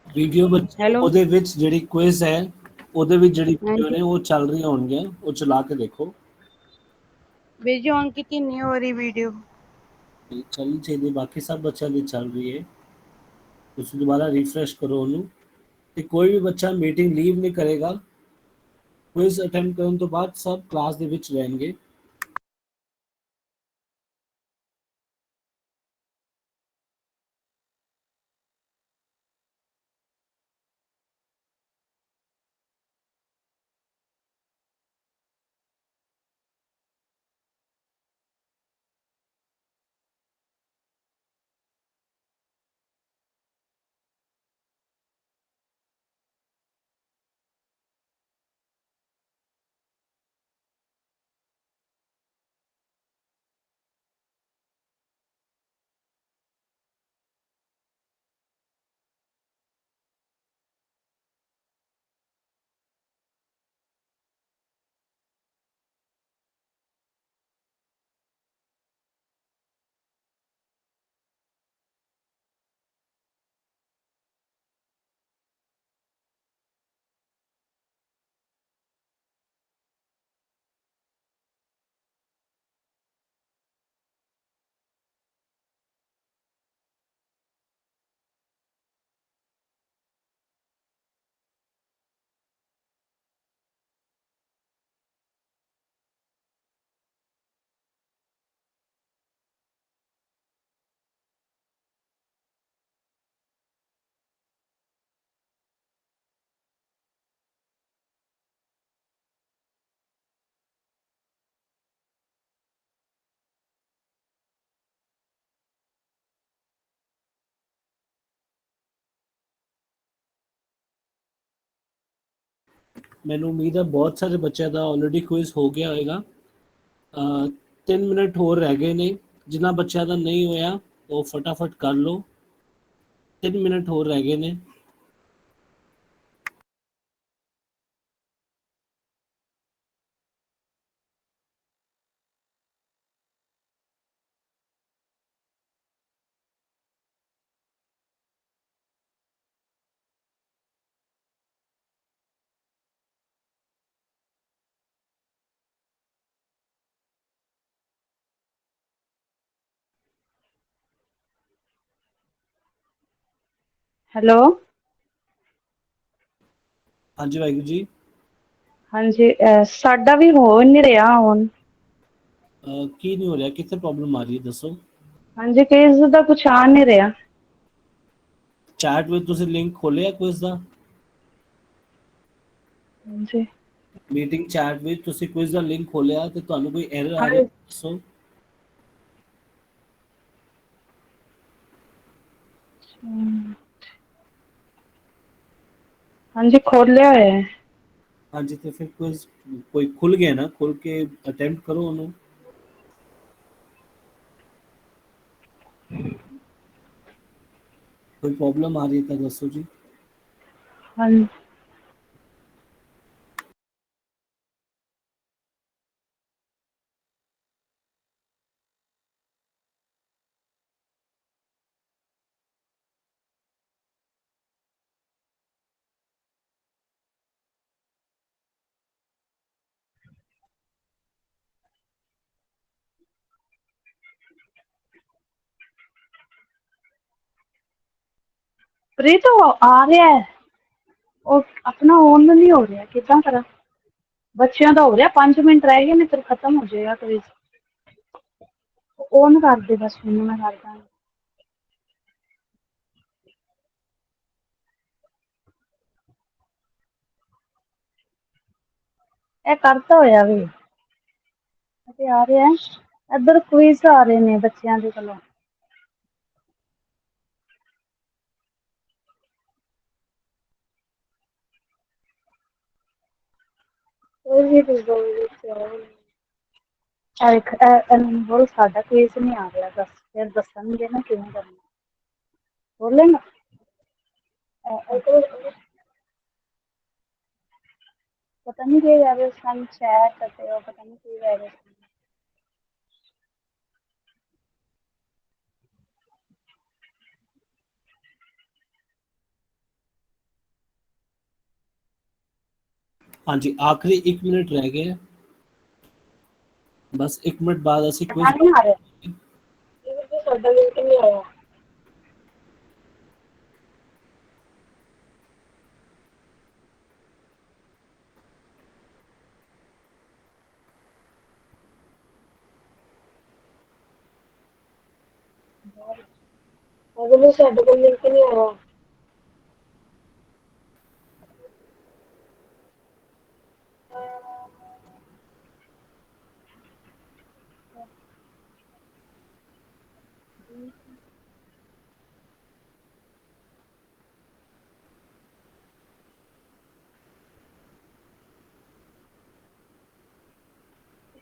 ਵੀਡੀਓ ਬੱਚੇ ਹੈਲੋ ਉਹਦੇ ਵਿੱਚ ਜਿਹੜੀ ਕੁਇਜ਼ ਹੈ ਉਹਦੇ ਵਿੱਚ ਜਿਹੜੀ ਵੀਡੀਓ ਹਾਂਜੀ ਨੇ ਉਹ ਚੱਲ ਰਹੀਆਂ ਹੋਣਗੀਆਂ, ਉਹ ਚਲਾ ਕੇ ਦੇਖੋ। ਵੀਰ ਜੀ ऑन की नहीं हो रही वीडियो। ਚੱਲਣੀ ਚਾਹੀਦੀ, ਬਾਕੀ ਸਭ ਬੱਚਿਆਂ ਦੀ ਚੱਲ ਰਹੀ ਹੈ। ਤੁਸੀਂ ਦੁਬਾਰਾ ਰਿਫਰੈਸ਼ ਕਰੋ ਉਹਨੂੰ, ਤੇ ਕੋਈ ਵੀ ਬੱਚਾ ਮੀਟਿੰਗ ਲੀਵ ਨਹੀਂ ਕਰੇਗਾ। ਕੁਇਜ਼ ਅਟੈਂਡ ਕਰਨ ਤੋਂ ਬਾਅਦ ਸਭ ਕਲਾਸ ਦੇ ਵਿੱਚ ਰਹਿਣਗੇ। ਮੈਨੂੰ ਉਮੀਦ ਹੈ ਬਹੁਤ ਸਾਰੇ ਬੱਚਿਆਂ ਦਾ ਆਲਰੇਡੀ ਕੁਇਜ਼ ਹੋ ਗਿਆ ਹੋਏਗਾ। 3 ਮਿੰਟ ਹੋਰ ਰਹਿ ਗਏ ਨੇ। ਜਿਨ੍ਹਾਂ ਬੱਚਿਆਂ ਦਾ ਨਹੀਂ ਹੋਇਆ ਉਹ ਫਟਾਫਟ ਕਰ ਲਓ। 3 ਮਿੰਟ ਹੋਰ ਰਹਿ ਗਏ ਨੇ। हेलो ਹਾਂਜੀ ਵਾਹਿਗੁਰੂ ਜੀ। हाँ जी साडा भी हो नहीं रहा ऑन। ਕੀ ਨਹੀਂ ਹੋ ਰਿਹਾ, ਕਿੱਥੇ ਪ੍ਰੋਬਲਮ ਆ ਰਹੀ ਹੈ ਦੱਸੋ। हाँ जी क्विज का कुछ आ नहीं रहा। ਚੈਟ ਵਿੱਚ ਤੁਸੀਂ ਲਿੰਕ ਖੋਲਿਆ ਕੁਇਜ਼ ਦਾ? हाँ जी ਮੀਟਿੰਗ ਚੈਟ ਵਿੱਚ ਤੁਸੀਂ ਕੁਇਜ਼ ਦਾ ਲਿੰਕ ਖੋਲਿਆ ਤੇ ਤੁਹਾਨੂੰ ਕੋਈ ਐਰਰ ਆ हाँ ਰਹੀ ਹੈ ਦੱਸੋ। हाँ जी खोलिया है। ਹਾਂਜੀ ਤੇ ਫਿਰ ਕੁਇਜ਼ ਕੋਈ ਖੁੱਲ ਗਿਆ ਨਾ, ਖੁੱਲ ਕੇ ਅਟੈਂਪਟ ਕਰੋ ਉਹਨੂੰ। ਕੋਈ ਪ੍ਰੋਬਲਮ ਆ ਰਹੀ ਹੈ ਤਾਂ ਦੱਸੋ ਜੀ। हाँ प्रीत वो आ रहा है और अपना ऑन नहीं हो रहा कितना करा। बच्चों का हो रहा 5 मिनट रह गए नहीं फिर खत्म हो जाएगा क्विज। ऑन कर दे बस मैंने मैं कर दा। ਇਹ ਕਰਤਾ ਹੋਇਆ ਵੀ ਤੇ ਆ ਰਿਹਾ ਇੱਧਰ ਕੁਇਜ਼ ਆ ਰਹੇ ਨੇ ਬੱਚਿਆਂ ਦੇ ਕੋਲੋਂ। ਕੋਈ ਵੀ ਬੋਲ ਸਾਡਾ ਕੁਇਜ਼ ਨਹੀਂ ਆ ਰਿਹਾ ਬਸ ਫਿਰ ਦੱਸਣਗੇ ਨਾ ਕਿਵੇਂ ਕਰਨਾ ਬੋਲੇਗਾ। ਪਤਾ ਨਹੀਂ ਕੀ ਕਰ ਰਹੇ ਸਨ ਚੈਟ ਤੇ ਉਹ ਪਤਾ ਨਹੀਂ ਕੀ ਕਰ ਰਹੇ ਸਨ। हाँ जी, आखिरी 1 मिनट रह गए हैं। बस 1 मिनट बाद ਅਸੀਂ ਪਤਾ क्विज ਨਹੀਂ ਆ ਰਿਹਾ ਇਹ ਵੀ ਸਾਡਾ ਲਿੰਕ ਨਹੀਂ ਆਇਆ ਅਗਲੇ ਸਾਡੇ ਕੋਲ ਲਿੰਕ ਨਹੀਂ ਆਇਆ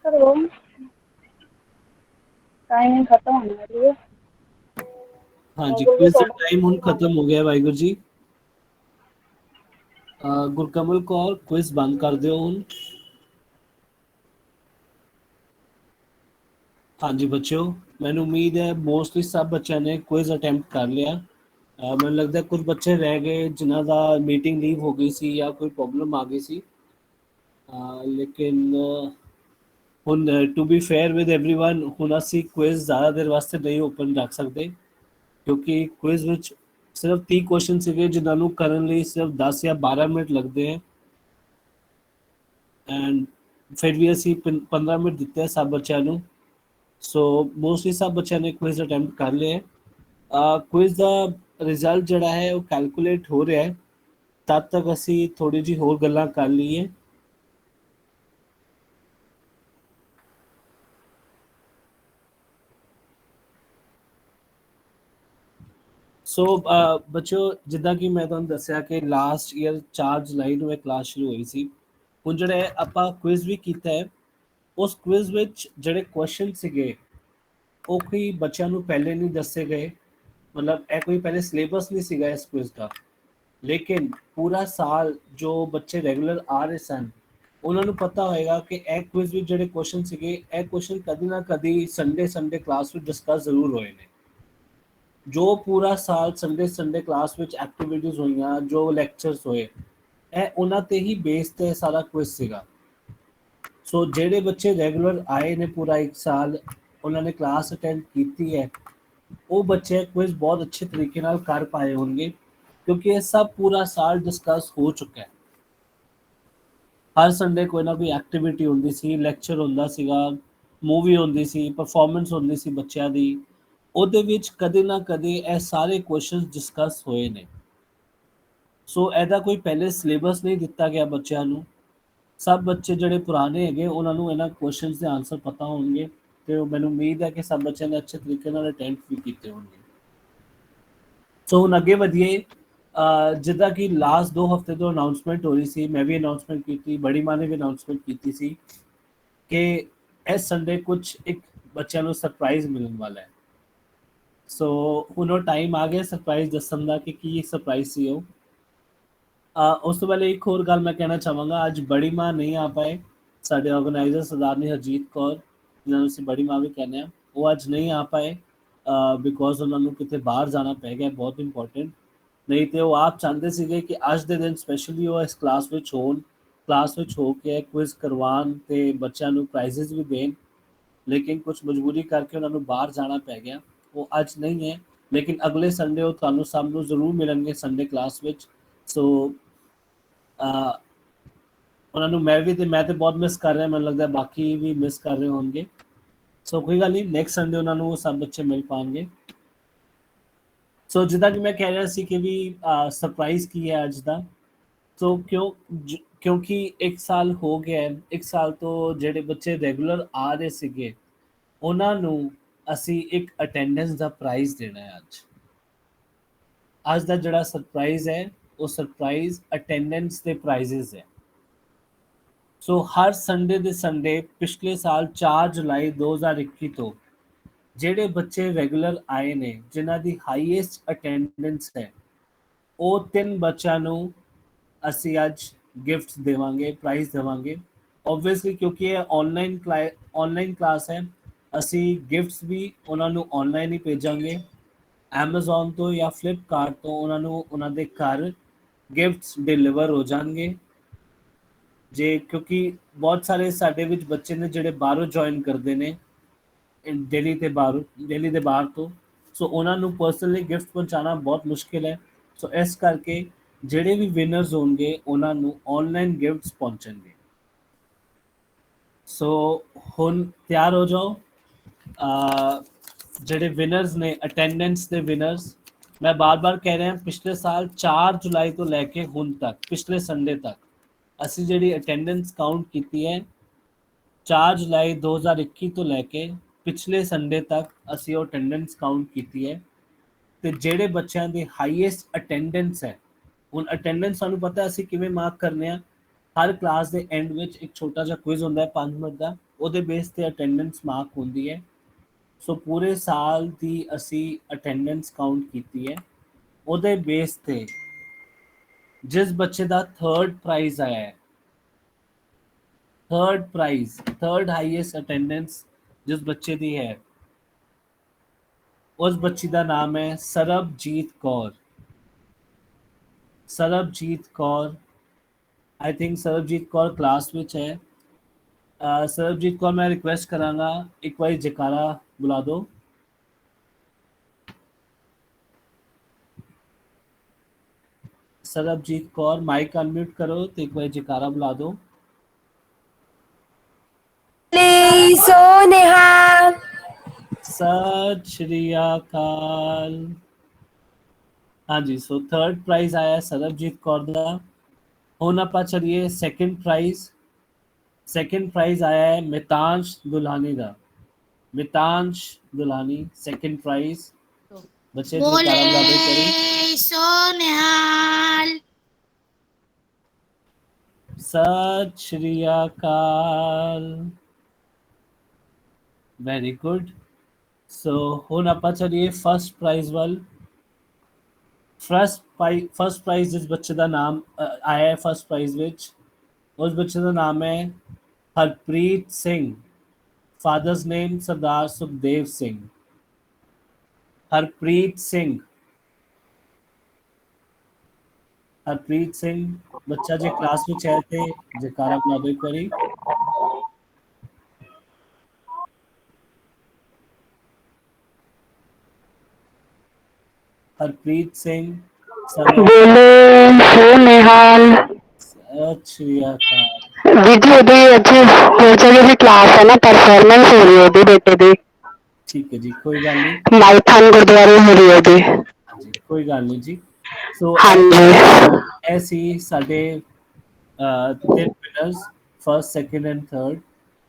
ਕਰੋ ਟਾਈਮ ਖਤਮ ਹੋਣ ਵਾਲੀ ਹੈ हाँ जी, क्विज ਦਾ ਟਾਈਮ ਹੁਣ ਖਤਮ ਹੋ ਗਿਆ ਵਾਹਿਗੁਰੂ ਜੀ। ਗੁਰਕਮਲ ਕੌਰ क्विज ਬੰਦ ਕਰ ਦਿਓ ਹੁਣ। ਹਾਂਜੀ ਬੱਚਿਓ, ਮੈਨੂੰ ਉਮੀਦ ਹੈ ਮੋਸਟਲੀ ਸਭ ਬੱਚਿਆਂ ਨੇ क्विज ਅਟੈਂਪਟ ਕਰ ਲਿਆ। ਮੈਨੂੰ ਲੱਗਦਾ ਕੁਝ ਬੱਚੇ ਰਹਿ ਗਏ ਜਿਨ੍ਹਾਂ ਦਾ ਮੀਟਿੰਗ ਲੀਵ ਹੋ ਗਈ ਸੀ ਜਾਂ ਕੋਈ ਪ੍ਰੋਬਲਮ ਆ ਗਈ ਸੀ। ਲੇਕਿਨ ਹੁਣ to be fair with everyone ਹੁਣ ਅਸੀਂ क्विज ਜ਼ਿਆਦਾ ਦੇਰ ਵਾਸਤੇ ਨਹੀਂ ਓਪਨ ਰੱਖ ਸਕਦੇ ਕਿਉਂਕਿ क्विज ਵਿੱਚ ਸਿਰਫ 30 ਕੁਐਸਚਨ ਸੀਗੇ ਜਿਨ੍ਹਾਂ ਨੂੰ ਕਰਨ ਲਈ ਸਿਰਫ 10 ਜਾਂ 12 ਮਿੰਟ ਲੱਗਦੇ ਹੈ ਐਂਡ ਫਿਰ ਵੀ ਅਸੀਂ 15 ਮਿੰਟ ਦਿੱਤੇ ਆ ਸਭ ਬੱਚਿਆਂ ਨੂੰ। ਸੋ ਮੋਸਟਲੀ ਸਭ ਬੱਚਿਆਂ ਨੇ क्विज ਅਟੈਂਪਟ ਕਰ ਲਿਆ ਹੈ। क्विज ਦਾ ਰਿਜ਼ਲਟ ਜਿਹੜਾ ਹੈ ਉਹ ਕੈਲਕੂਲੇਟ ਹੋ ਰਿਹਾ ਹੈ, ਤਦ ਤੱਕ ਅਸੀਂ ਥੋੜੀ ਜਿਹੀ ਹੋਰ ਗੱਲਾਂ ਕਰ ਲਈਏ। ਸੋ ਬੱਚਿਓ, ਜਿੱਦਾਂ ਕਿ ਮੈਂ ਤੁਹਾਨੂੰ ਦੱਸਿਆ ਕਿ ਲਾਸਟ ਈਅਰ 4 ਜੁਲਾਈ ਨੂੰ ਇਹ ਕਲਾਸ ਸ਼ੁਰੂ ਹੋਈ ਸੀ। ਹੁਣ ਜਿਹੜੇ ਆਪਾਂ क्विज ਵੀ ਕੀਤਾ ਹੈ, ਉਸ क्विज ਵਿੱਚ ਜਿਹੜੇ ਕੁਐਸਚਨ ਸੀਗੇ ਉਹ ਕੋਈ ਬੱਚਿਆਂ ਨੂੰ ਪਹਿਲੇ ਨਹੀਂ ਦੱਸੇ ਗਏ, ਮਤਲਬ ਇਹ ਕੋਈ ਪਹਿਲੇ ਸਿਲੇਬਸ ਨਹੀਂ ਸੀਗਾ ਇਸ क्विज ਦਾ। ਲੇਕਿਨ ਪੂਰਾ ਸਾਲ ਜੋ ਬੱਚੇ ਰੈਗੂਲਰ ਆ ਰਹੇ ਸਨ ਉਹਨਾਂ ਨੂੰ ਪਤਾ ਹੋਏਗਾ ਕਿ ਇਹ क्विज ਵਿੱਚ ਜਿਹੜੇ ਕੁਐਸਚਨ ਸੀਗੇ ਇਹ ਕੁਐਸਚਨ ਕਦੀ ਨਾ ਕਦੀ ਸੰਡੇ ਕਲਾਸ ਵਿੱਚ ਡਿਸਕਸ ਜ਼ਰੂਰ ਹੋਏ ਨੇ। ਜੋ ਪੂਰਾ ਸਾਲ ਸੰਡੇ ਕਲਾਸ ਵਿੱਚ ਐਕਟੀਵਿਟੀਜ਼ ਹੋਈਆਂ, ਜੋ ਲੈਕਚਰਸ ਹੋਏ, ਇਹ ਉਹਨਾਂ ਤੇ ਹੀ ਬੇਸ ਤੇ ਸਾਰਾ ਕੁਇਜ਼ ਸੀਗਾ। ਸੋ ਜਿਹੜੇ ਬੱਚੇ ਰੈਗੂਲਰ ਆਏ ਨੇ ਪੂਰਾ 1 ਸਾਲ, ਉਹਨਾਂ ਨੇ ਕਲਾਸ ਅਟੈਂਡ ਕੀਤੀ ਹੈ, ਉਹ ਬੱਚੇ ਕੁਇਜ਼ ਬਹੁਤ ਅੱਛੇ ਤਰੀਕੇ ਨਾਲ ਕਰ ਪਾਏ ਹੋਣਗੇ ਕਿਉਂਕਿ ਇਹ ਸਭ ਪੂਰਾ ਸਾਲ ਡਿਸਕਸ ਹੋ ਚੁੱਕਾ ਹੈ। ਹਰ ਸੰਡੇ ਕੋਈ ਨਾ ਕੋਈ ਐਕਟੀਵਿਟੀ ਹੁੰਦੀ ਸੀ, ਲੈਕਚਰ ਹੁੰਦਾ ਸੀਗਾ, ਮੂਵੀ ਹੁੰਦੀ ਸੀ, ਪਰਫਾਰਮੈਂਸ ਹੁੰਦੀ ਸੀ ਬੱਚਿਆਂ ਦੀ, ਉਹਦੇ ਵਿੱਚ ਕਦੇ ਨਾ ਕਦੇ ਇਹ ਸਾਰੇ ਕੁਐਸਚਨਸ ਡਿਸਕਸ ਹੋਏ ਨੇ। ਸੋ ਇਹਦਾ ਕੋਈ ਪਹਿਲੇ ਸਿਲੇਬਸ ਨਹੀਂ ਦਿੱਤਾ ਗਿਆ ਬੱਚਿਆਂ ਨੂੰ। ਸਭ ਬੱਚੇ ਜਿਹੜੇ ਪੁਰਾਣੇ ਹੈਗੇ ਉਹਨਾਂ ਨੂੰ ਇਹਨਾਂ ਕੁਐਸਚਨਸ ਦੇ ਆਨਸਰ ਪਤਾ ਹੋਣਗੇ ਤੇ ਮੈਨੂੰ ਉਮੀਦ ਹੈ ਕਿ ਸਭ ਬੱਚਿਆਂ ਨੇ ਅੱਛੇ ਤਰੀਕੇ ਨਾਲ ਅਟੈਂਡ ਵੀ ਕੀਤੇ ਹੋਣਗੇ। ਸੋ ਹੁਣ ਅੱਗੇ ਵਧੀਏ। ਜਿੱਦਾਂ ਕਿ ਲਾਸਟ 2 ਹਫ਼ਤੇ ਤੋਂ ਅਨਾਉਂਸਮੈਂਟ ਹੋ ਰਹੀ ਸੀ, ਮੈਂ ਵੀ ਅਨਾਉਂਸਮੈਂਟ ਕੀਤੀ, ਬੜੀ ਮਾਂ ਨੇ ਵੀ ਅਨਾਉਂਸਮੈਂਟ ਕੀਤੀ ਸੀ ਕਿ ਇਸ ਸੰਡੇ ਕੁਝ ਇੱਕ ਬੱਚਿਆਂ ਨੂੰ ਸਰਪ੍ਰਾਈਜ਼ ਮਿਲਣ ਵਾਲਾ ਹੈ। ਸੋ ਹੁਣ ਉਹ ਟਾਈਮ ਆ ਗਿਆ ਸਰਪ੍ਰਾਈਜ਼ ਦੱਸਣ ਦਾ ਕਿ ਕੀ ਸਰਪ੍ਰਾਈਜ਼ ਸੀ ਉਹ। ਉਸ ਤੋਂ ਪਹਿਲੇ ਇੱਕ ਹੋਰ ਗੱਲ ਮੈਂ ਕਹਿਣਾ ਚਾਹਾਂਗਾ, ਅੱਜ ਬੜੀ ਮਾਂ ਨਹੀਂ ਆ ਪਾਏ। ਸਾਡੇ ਆਰਗੇਨਾਈਜ਼ਰ ਸਰਦਾਰਨੀ ਹਰਜੀਤ ਕੌਰ, ਜਿਹਨਾਂ ਨੂੰ ਅਸੀਂ ਬੜੀ ਮਾਂ ਵੀ ਕਹਿੰਦੇ ਹਾਂ, ਉਹ ਅੱਜ ਨਹੀਂ ਆ ਪਾਏ ਬਿਕੋਜ਼ ਉਹਨਾਂ ਨੂੰ ਕਿਤੇ ਬਾਹਰ ਜਾਣਾ ਪੈ ਗਿਆ ਬਹੁਤ ਇੰਪੋਰਟੈਂਟ। ਨਹੀਂ ਤੇ ਉਹ ਆਪ ਚਾਹੁੰਦੇ ਸੀਗੇ ਕਿ ਅੱਜ ਦੇ ਦਿਨ ਸਪੈਸ਼ਲੀ ਉਹ ਇਸ ਕਲਾਸ ਵਿੱਚ ਹੋਣ, ਕਲਾਸ ਵਿੱਚ ਹੋ ਕੇ ਕੁਇਜ਼ ਕਰਵਾਉਣ ਤੇ ਬੱਚਿਆਂ ਨੂੰ ਪ੍ਰਾਈਜ਼ਸ ਵੀ ਦੇਣ। ਲੇਕਿਨ ਕੁਝ ਮਜਬੂਰੀ ਕਰਕੇ ਉਹਨਾਂ ਨੂੰ ਬਾਹਰ ਜਾਣਾ ਪੈ ਗਿਆ, ਉਹ ਅੱਜ ਨਹੀਂ ਹੈ। ਲੇਕਿਨ ਅਗਲੇ ਸੰਡੇ ਉਹ ਤੁਹਾਨੂੰ ਸਭ ਨੂੰ ਜ਼ਰੂਰ ਮਿਲਣਗੇ ਸੰਡੇ ਕਲਾਸ ਵਿੱਚ। ਸੋ ਉਹਨਾਂ ਨੂੰ ਮੈਂ ਤੇ ਬਹੁਤ ਮਿਸ ਕਰ ਰਿਹਾ, ਮੈਨੂੰ ਲੱਗਦਾ ਬਾਕੀ ਵੀ ਮਿਸ ਕਰ ਰਹੇ ਹੋਣਗੇ। ਸੋ ਕੋਈ ਗੱਲ ਨਹੀਂ, ਨੈਕਸਟ ਸੰਡੇ ਉਹਨਾਂ ਨੂੰ ਸਭ ਬੱਚੇ ਮਿਲ ਪਾਉਣਗੇ। ਸੋ ਜਿੱਦਾਂ ਕਿ ਮੈਂ ਕਹਿ ਰਿਹਾ ਸੀ ਕਿ ਵੀ ਸਰਪ੍ਰਾਈਜ਼ ਕੀ ਹੈ ਅੱਜ ਦਾ। ਸੋ ਕਿਉਂਕਿ 1 ਸਾਲ ਹੋ ਗਿਆ ਹੈ, 1 ਸਾਲ ਤੋਂ ਜਿਹੜੇ ਬੱਚੇ ਰੈਗੂਲਰ ਆ ਰਹੇ ਸੀਗੇ ਉਹਨਾਂ ਨੂੰ ਅਸੀਂ ਇੱਕ ਅਟੈਂਡੈਂਸ ਦਾ ਪ੍ਰਾਈਜ਼ ਦੇਣਾ ਹੈ। ਅੱਜ ਦਾ ਜਿਹੜਾ ਸਰਪ੍ਰਾਈਜ਼ ਹੈ ਉਹ ਸਰਪ੍ਰਾਈਜ਼ ਅਟੈਂਡੈਂਸ ਦੇ ਪ੍ਰਾਈਜ਼ਸ ਹੈ। ਸੋ ਹਰ ਸੰਡੇ ਦੇ ਸੰਡੇ ਪਿਛਲੇ ਸਾਲ 4 ਜੁਲਾਈ 2021 ਤੋਂ ਜਿਹੜੇ ਬੱਚੇ ਰੈਗੂਲਰ ਆਏ ਨੇ, ਜਿਨ੍ਹਾਂ ਦੀ ਹਾਈਐਸਟ ਅਟੈਂਡੈਂਸ ਹੈ, ਉਹ 3 ਬੱਚਿਆਂ ਨੂੰ ਅਸੀਂ ਅੱਜ ਗਿਫਟਸ ਦੇਵਾਂਗੇ, ਪ੍ਰਾਈਜ਼ ਦੇਵਾਂਗੇ। ਓਬਵੀਅਸਲੀ ਕਿਉਂਕਿ ਇਹ ਆਨਲਾਈਨ ਕਲਾਸ ਹੈ, ਅਸੀਂ ਗਿਫਟਸ ਵੀ ਉਹਨਾਂ ਨੂੰ ਆਨਲਾਈਨ ਹੀ ਭੇਜਾਂਗੇ। Amazon ਤੋਂ ਜਾਂ ਫਲਿੱਪਕਾਰਟ ਤੋਂ ਉਹਨਾਂ ਨੂੰ ਉਹਨਾਂ ਦੇ ਘਰ ਗਿਫਟਸ ਡਿਲੀਵਰ ਹੋ ਜਾਣਗੇ। ਜੇ ਕਿਉਂਕਿ ਬਹੁਤ ਸਾਰੇ ਸਾਡੇ ਵਿੱਚ ਬੱਚੇ ਨੇ ਜਿਹੜੇ ਬਾਹਰੋਂ ਜੁਆਇਨ ਕਰਦੇ ਨੇ ਦਿੱਲੀ ਦੇ ਬਾਹਰ ਤੋਂ, ਸੋ ਉਹਨਾਂ ਨੂੰ ਪਰਸਨਲੀ ਗਿਫਟ ਪਹੁੰਚਾਉਣਾ ਬਹੁਤ ਮੁਸ਼ਕਿਲ ਹੈ। ਸੋ ਇਸ ਕਰਕੇ ਜਿਹੜੇ ਵੀ ਵਿਨਰਸ ਹੋਣਗੇ ਉਹਨਾਂ ਨੂੰ ਆਨਲਾਈਨ ਗਿਫਟਸ ਪਹੁੰਚਣਗੇ। ਸੋ ਹੁਣ ਤਿਆਰ ਹੋ ਜਾਓ। ਜਿਹੜੇ ਵਿਨਰਸ ਨੇ ਅਟੈਂਡੈਂਸ ਦੇ ਵਿਨਰਸ, ਮੈਂ ਬਾਰ-ਬਾਰ ਕਹਿ ਰਿਹਾ ਪਿਛਲੇ ਸਾਲ 4 ਜੁਲਾਈ ਤੋਂ ਲੈ ਕੇ ਹੁਣ ਤੱਕ ਪਿਛਲੇ ਸੰਡੇ ਤੱਕ ਅਸੀਂ ਜਿਹੜੀ ਅਟੈਂਡੈਂਸ ਕਾਊਂਟ ਕੀਤੀ ਹੈ 4 ਜੁਲਾਈ 2021 ਤੋਂ ਲੈ ਕੇ ਪਿਛਲੇ ਸੰਡੇ ਤੱਕ ਅਸੀਂ ਉਹ ਅਟੈਂਡੈਂਸ ਕਾਊਂਟ ਕੀਤੀ ਹੈ। ਤੇ ਜਿਹੜੇ ਬੱਚਿਆਂ ਦੀ ਹਾਈਐਸਟ ਅਟੈਂਡੈਂਸ ਹੈ, ਹੁਣ ਅਟੈਂਡੈਂਸ ਸਾਨੂੰ ਪਤਾ ਅਸੀਂ ਕਿਵੇਂ ਮਾਰਕ ਕਰਨੇ ਆ, ਹਰ ਕਲਾਸ ਦੇ ਐਂਡ ਵਿੱਚ ਇੱਕ ਛੋਟਾ ਜਿਹਾ ਕੁਇਜ਼ ਹੁੰਦਾ ਹੈ 5 ਮਿੰਟ ਦਾ, ਉਹਦੇ ਬੇਸ ਤੇ ਅਟੈਂਡੈਂਸ ਮਾਰਕ ਹੁੰਦੀ ਹੈ। ਸੋ ਪੂਰੇ ਸਾਲ ਦੀ ਅਸੀਂ ਅਟੈਂਡੈਂਸ ਕਾਊਂਟ ਕੀਤੀ ਹੈ, ਉਹਦੇ ਬੇਸ ਤੇ ਜਿਸ ਬੱਚੇ ਦਾ 3rd ਪ੍ਰਾਈਜ਼ ਆਇਆ ਹੈ, 3rd ਹਾਈਐਸਟ ਅਟੈਂਡੈਂਸ ਜਿਸ ਬੱਚੇ ਦੀ ਹੈ, ਉਸ ਬੱਚੀ ਦਾ ਨਾਮ ਹੈ Sarabjit Kaur. Sarabjit Kaur, I think Sarabjit Kaur class ਵਿੱਚ ਹੈ। ਸਰਬਜੀਤ ਕੌਰ ਮੈਂ ਰਿਕੁਐਸਟ ਕਰਾਂਗਾ ਇੱਕ ਵਾਰੀ ਜੈਕਾਰਾ ਬੁਲਾ ਦਿਓ। ਸਰਬਜੀਤ ਕੌਰ ਮਾਈਕ ਅਨਮਿਊਟ ਕਰੋ ਤੇ ਇੱਕ ਵਾਰੀ ਜੈਕਾਰਾ ਬੁਲਾ ਦਿਓ। ਸੋ ਨਿਹਾਲ। ਸਤਿ ਸ਼੍ਰੀ ਅਕਾਲ। ਹਾਂਜੀ, ਸੋ 3rd ਪ੍ਰਾਈਜ਼ ਆਇਆ ਸਰਬਜੀਤ ਕੌਰ ਦਾ। ਹੁਣ ਆਪਾਂ ਚਲੀਏ 2nd ਪ੍ਰਾਈਜ਼। 2nd ਪ੍ਰਾਈਜ਼ ਆਇਆ ਹੈ ਮਿਤਾਂਸ਼ ਦੁਲਾਨੀ ਦਾ। ਮਿਤਾਂਸ਼ ਦੁਲਾਨੀ 2nd ਪ੍ਰਾਈਜ਼। ਬੱਚੇ ਜੈਕਾਰਾ ਬੁਲਾ ਦਿਓ ਕਰੀ। ਸੋ ਨਿਹਾਲ। ਸਤਿ ਸ਼੍ਰੀ ਅਕਾਲ। Very good. ਸੋ ਹੁਣ ਆਪਾਂ ਚਲੀਏ 1st ਪ੍ਰਾਈਜ਼ ਵੱਲ। ਫਸਟ ਪ੍ਰਾਈਜ਼ ਜਿਸ ਬੱਚੇ ਦਾ ਨਾਮ ਆਇਆ ਹੈ 1st ਪ੍ਰਾਈਜ਼ ਵਿੱਚ, ਉਸ ਬੱਚੇ ਦਾ ਨਾਮ ਹੈ ਹਰਪ੍ਰੀਤ ਸਿੰਘ। ਫਾਦਰਸ ਨੇਮ ਸਰਦਾਰ ਸੁਖਦੇਵ ਸਿੰਘ। ਹਰਪ੍ਰੀਤ ਸਿੰਘ। ਹਰਪ੍ਰੀਤ ਸਿੰਘ ਬੱਚਾ ਜੇ ਕਲਾਸ ਵਿੱਚ ਹੈ ਤੇ ਜੈਕਾਰਾ ਬੁਲਾ ਦਿਓ ਇੱਕ ਵਾਰੀ। ਹਰਪ੍ਰੀਤ ਸਿੰਘ ਸੋ ਨਿਹਾਲ। ਸਤਿ ਸ਼੍ਰੀ ਅਕਾਲ। ਦੀਦੀ ਉਹਦੀ ਅੱਜ ਹੋ ਜਿਹੜੀ ਕਲਾਸ ਹੈ ਨਾ, ਪਰਫਾਰਮੈਂਸ ਹੋ ਰਹੀ ਹੈ ਉਹਦੇ ਬੇਟੇ ਦੀ, ਠੀਕ ਹੈ ਜੀ, ਕੋਈ ਗੱਲ ਨਹੀਂ। ਮਾਈਥਨ ਗੁਰਦੁਆਰੇ ਹੋ ਰਹੀ ਹੈ ਉਹਦੀ। ਹਾਂਜੀ, ਕੋਈ ਗੱਲ ਨਹੀਂ ਜੀ। ਸੋ ਹਾਂਜੀ ਇਹ ਸੀ ਸਾਡੇ 3 winners 1st 2nd and 3rd।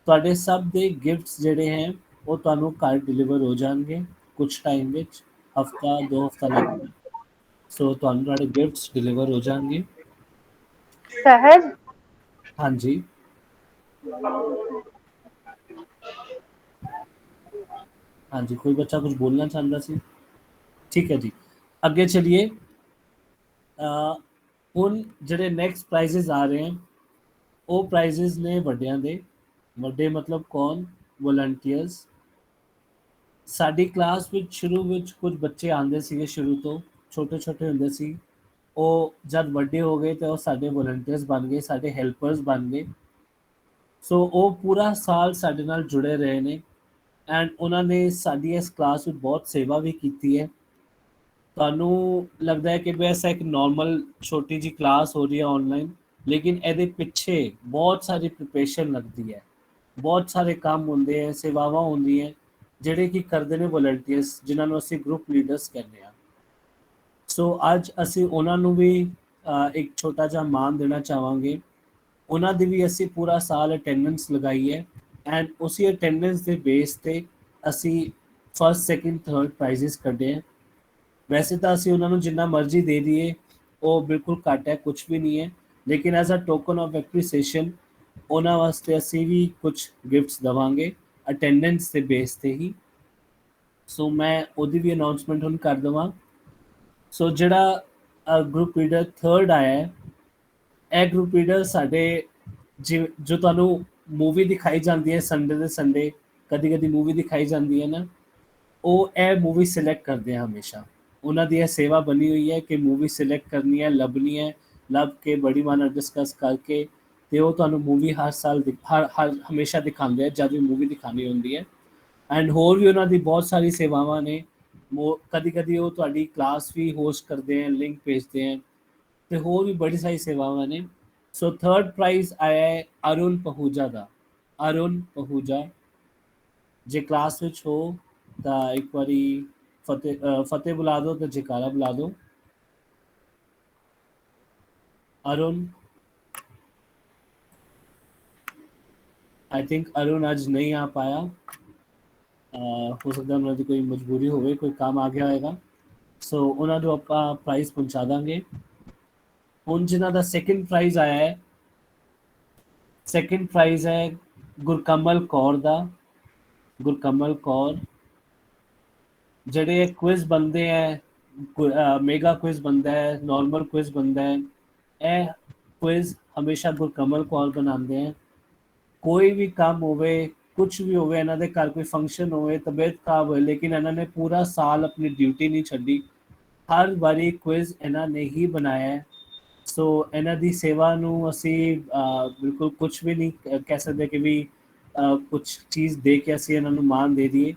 ਤੁਹਾਡੇ ਸਭ ਦੇ ਗਿਫਟਸ ਜਿਹੜੇ ਹੈ ਉਹ ਤੁਹਾਨੂੰ ਘਰ ਡਿਲੀਵਰ ਹੋ ਜਾਣਗੇ ਕੁਝ ਟਾਈਮ ਵਿੱਚ, ਹਫਤਾ 2 ਹਫਤਾ ਲੱਗੇਗਾ। ਸੋ ਤੁਹਾਨੂੰ ਤੁਹਾਡੇ ਗਿਫਟਸ ਡਿਲੀਵਰ ਹੋ ਜਾਣਗੇ। ਸਹਿਜ ਹਾਂਜੀ, ਹਾਂਜੀ, ਕੋਈ ਬੱਚਾ ਕੁਝ ਬੋਲਣਾ ਚਾਹੁੰਦਾ ਸੀ? ਠੀਕ ਹੈ ਜੀ, ਅੱਗੇ ਚਲਿਏ। ਹੁਣ ਜਿਹੜੇ ਨੈਕਸਟ ਪ੍ਰਾਈਜ਼ਸ ਆ ਰਹੇ ਹਨ ਉਹ ਪ੍ਰਾਈਜ਼ਸ ਨੇ ਵੱਡਿਆਂ ਦੇ। ਵੱਡੇ ਮਤਲਬ ਕੌਣ? ਵੋਲੰਟੀਅਰਸ। ਸਾਡੀ ਕਲਾਸ ਵਿੱਚ ਸ਼ੁਰੂ ਵਿੱਚ ਕੁਝ ਬੱਚੇ ਆਉਂਦੇ ਸੀਗੇ, ਸ਼ੁਰੂ ਤੋਂ ਛੋਟੇ ਛੋਟੇ ਹੁੰਦੇ ਸੀ, ਉਹ ਜਦ ਵੱਡੇ ਹੋ ਗਏ ਤਾਂ ਉਹ ਸਾਡੇ ਵੋਲੰਟੀਅਰਸ ਬਣ ਗਏ, ਸਾਡੇ ਹੈਲਪਰਸ ਬਣ ਗਏ। ਸੋ ਉਹ ਪੂਰਾ ਸਾਲ ਸਾਡੇ ਨਾਲ ਜੁੜੇ ਰਹੇ ਨੇ ਐਂਡ ਉਹਨਾਂ ਨੇ ਸਾਡੀ ਇਸ ਕਲਾਸ ਵਿੱਚ ਬਹੁਤ ਸੇਵਾ ਵੀ ਕੀਤੀ ਹੈ। ਤੁਹਾਨੂੰ ਲੱਗਦਾ ਹੈ ਕਿ ਵੈਸਾ ਇੱਕ ਨਾਰਮਲ ਛੋਟੀ ਜੀ ਕਲਾਸ ਹੋ ਰਹੀ ਹੈ ਆਨਲਾਈਨ, ਲੇਕਿਨ ਇਹਦੇ ਪਿੱਛੇ ਬਹੁਤ ਸਾਰੀ ਪ੍ਰੀਪਰੇਸ਼ਨ ਲੱਗਦੀ ਹੈ, ਬਹੁਤ ਸਾਰੇ ਕੰਮ ਹੁੰਦੇ ਹੈ, ਸੇਵਾਵਾਂ ਹੁੰਦੀਆਂ ਜਿਹੜੇ ਕਿ ਕਰਦੇ ਨੇ ਵੋਲੰਟੀਅਰਸ, ਜਿਨ੍ਹਾਂ ਨੂੰ ਅਸੀਂ ਗਰੁੱਪ ਲੀਡਰਸ ਕਹਿੰਦੇ ਹਾਂ। ਸੋ ਅੱਜ ਅਸੀਂ ਉਹਨਾਂ ਨੂੰ ਵੀ ਇੱਕ ਛੋਟਾ ਜਿਹਾ ਮਾਣ ਦੇਣਾ ਚਾਹਾਂਗੇ। ਉਹਨਾਂ ਦੀ ਵੀ ਅਸੀਂ ਪੂਰਾ ਸਾਲ ਅਟੈਂਡੈਂਸ ਲਗਾਈ ਹੈ ਐਂਡ ਉਸੇ ਅਟੈਂਡੈਂਸ ਦੇ ਬੇਸ ਤੇ ਅਸੀਂ 1st 2nd 3rd ਪ੍ਰਾਈਜ਼ਸ ਕੱਢੇ ਹੈ। ਵੈਸੇ ਤਾਂ ਅਸੀਂ ਉਹਨਾਂ ਨੂੰ ਜਿੰਨਾ ਮਰਜ਼ੀ ਦੇ ਦਈਏ ਉਹ ਬਿਲਕੁਲ ਘੱਟ ਹੈ, ਕੁਝ ਵੀ ਨਹੀਂ ਹੈ, ਲੇਕਿਨ as a token of appreciation ਉਹਨਾਂ ਵਾਸਤੇ ਅਸੀਂ ਵੀ ਕੁਝ ਗਿਫਟਸ ਦੇਵਾਂਗੇ ਅਟੈਂਡੈਂਸ ਦੇ ਬੇਸ ਤੇ ਹੀ। ਸੋ ਮੈਂ ਉਹਦੀ ਵੀ ਅਨਾਉਂਸਮੈਂਟ ਹੁਣ ਕਰ ਦੇਵਾਂ। ਸੋ ਜਿਹੜਾ ਗਰੁੱਪ ਲੀਡਰ 3rd ਆਇਆ ਹੈ, ਇਹ ਗਰੁੱਪ ਲੀਡਰ ਸਾਡੇ ਜੋ ਤੁਹਾਨੂੰ ਮੂਵੀ ਦਿਖਾਈ ਜਾਂਦੀ ਹੈ ਸੰਡੇ ਦੇ ਸੰਡੇ, ਕਦੀ ਕਦੀ ਮੂਵੀ ਦਿਖਾਈ ਜਾਂਦੀ ਹੈ ਨਾ, ਉਹ ਇਹ ਮੂਵੀ ਸਿਲੈਕਟ ਕਰਦੇ ਆ ਹਮੇਸ਼ਾ। ਉਹਨਾਂ ਦੀ ਇਹ ਸੇਵਾ ਬਣੀ ਹੋਈ ਹੈ ਕਿ ਮੂਵੀ ਸਿਲੈਕਟ ਕਰਨੀ ਹੈ, ਲੱਭਣੀ ਹੈ, ਲੱਭ ਕੇ ਬੜੀ ਮਾਂ ਨਾਲ ਡਿਸਕਸ ਕਰਕੇ ਤੇ ਉਹ ਤੁਹਾਨੂੰ ਮੂਵੀ ਹਰ ਸਾਲ ਹਰ ਹਮੇਸ਼ਾ ਦਿਖਾਉਂਦੇ ਆ ਜਦ ਵੀ ਮੂਵੀ ਦਿਖਾਣੀ ਹੁੰਦੀ ਹੈ। ਐਂਡ ਹੋਰ ਵੀ ਉਹਨਾਂ ਦੀ ਬਹੁਤ ਸਾਰੀ ਸੇਵਾਵਾਂ ਨੇ। ਕਦੀ ਕਦੀ ਉਹ ਤੁਹਾਡੀ ਕਲਾਸ ਵੀ ਹੋਸਟ ਕਰਦੇ ਹੈ, ਲਿੰਕ ਭੇਜਦੇ ਹੈ, ਤੇ ਹੋਰ ਵੀ ਬੜੀ ਸਾਰੀ ਸੇਵਾਵਾਂ ਨੇ। ਸੋ ਥਰਡ ਪ੍ਰਾਈਜ਼ ਆਇਆ ਹੈ ਅਰੁਣ ਪਹੂਜਾ ਦਾ। ਅਰੁਣ ਪਹੂਜਾ, ਜੇ ਕਲਾਸ ਵਿੱਚ ਹੋ ਤਾਂ ਇੱਕ ਵਾਰੀ ਫਤਿਹ ਬੁਲਾ ਦਿਓ ਤੇ ਜੈਕਾਰਾ ਬੁਲਾ ਦਿਓ। ਅਰੁਣ, आई थिंक अरुण आज नहीं आ पाया। हो सकता ਉਹਨਾਂ ਦੀ ਕੋਈ ਮਜਬੂਰੀ ਹੋਵੇ, ਕੋਈ ਕੰਮ ਆ ਗਿਆ ਹੋਵੇਗਾ। ਸੋ ਉਹਨਾਂ ਨੂੰ ਆਪਾਂ ਪ੍ਰਾਈਜ਼ ਪਹੁੰਚਾ ਦਾਂਗੇ। ਹੁਣ ਜਿਨ੍ਹਾਂ ਦਾ ਸੈਕੰਡ ਪ੍ਰਾਈਜ਼ ਆਇਆ ਹੈ, ਸੈਕੰਡ ਪ੍ਰਾਈਜ਼ ਹੈ ਗੁਰਕਮਲ ਕੌਰ ਦਾ। ਗੁਰਕਮਲ ਕੌਰ, ਜਿਹੜੇ ਕੁਇਜ਼ ਬਣਦੇ ਹੈ, ਮੇਗਾ ਕੁਇਜ਼ ਬਣਦਾ ਹੈ, ਨॉर्मल ਕੁਇਜ਼ ਬਣਦਾ ਹੈ, ਇਹ ਕੁਇਜ਼ ਹਮੇਸ਼ਾ ਗੁਰਕਮਲ ਕੌਰ ਬਣਾਉਂਦੇ ਹੈ। ਕੋਈ ਵੀ ਕੰਮ ਹੋਵੇ, ਕੁਝ ਵੀ ਹੋਵੇ, ਇਹਨਾਂ ਦੇ ਘਰ ਕੋਈ ਫੰਕਸ਼ਨ ਹੋਵੇ, ਤਬੀਅਤ ਖਰਾਬ ਹੋਏ, ਲੇਕਿਨ ਇਹਨਾਂ ਨੇ ਪੂਰਾ ਸਾਲ ਆਪਣੀ ਡਿਊਟੀ ਨਹੀਂ ਛੱਡੀ। ਹਰ ਵਾਰੀ ਕੁਇਜ਼ ਇਹਨਾਂ ਨੇ ਹੀ ਬਣਾਇਆ ਹੈ। ਸੋ ਇਹਨਾਂ ਦੀ ਸੇਵਾ ਨੂੰ ਅਸੀਂ ਬਿਲਕੁਲ ਕੁਝ ਵੀ ਨਹੀਂ ਕਹਿ ਸਕਦੇ ਕਿ ਵੀ ਕੁਝ ਚੀਜ਼ ਦੇ ਕੇ ਅਸੀਂ ਇਹਨਾਂ ਨੂੰ ਮਾਣ ਦੇ ਦਈਏ।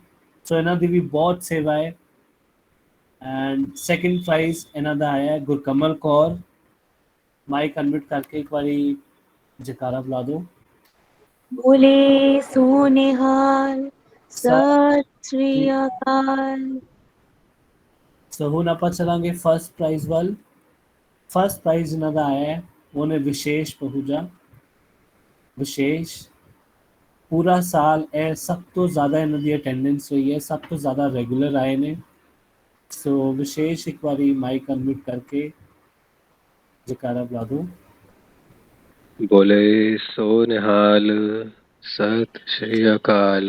ਸੋ ਇਹਨਾਂ ਦੀ ਵੀ ਬਹੁਤ ਸੇਵਾ ਹੈ। ਐਂਡ ਸੈਕੰਡ ਪ੍ਰਾਈਜ਼ ਇਹਨਾਂ ਦਾ ਆਇਆ ਹੈ ਗੁਰਕਮਲ ਕੌਰ। ਮਾਈਕ ਅਨਮਿਊਟ ਕਰਕੇ ਇੱਕ ਵਾਰੀ ਜੈਕਾਰਾ ਬੁਲਾ ਦਿਓ। बोले सोनेहाल सत श्री अकाल। ਸੋ ਹੁਣ ਆਪਾਂ ਚਲਾਂਗੇ ਫਸਟ ਪ੍ਰਾਈਜ਼ ਵੱਲ। ਫਸਟ ਪ੍ਰਾਈਜ਼ ਇਹਨਾਂ ਦਾ ਆਇਆ ਹੈ, ਉਹਨੇ ਵਿਸ਼ੇਸ਼ ਪਹੂਜਾ। ਵਿਸ਼ੇਸ਼, ਪੂਰਾ ਸਾਲ ਇਹ ਸਭ ਤੋਂ ਜ਼ਿਆਦਾ ਇਹਨਾਂ ਦੀ ਅਟੈਂਡੈਂਸ ਰਹੀ ਹੈ, ਸਭ ਤੋਂ ਜ਼ਿਆਦਾ ਰੈਗੂਲਰ ਆਏ ਨੇ। ਸੋ ਵਿਸ਼ੇਸ਼ ਇੱਕ ਵਾਰੀ ਮਾਈਕ ਅਨਮਿਊਟ ਕਰਕੇ ਜੈਕਾਰਾ ਬੁਲਾ ਦਿਓ। बोले सो निहाल सत श्री अकाल।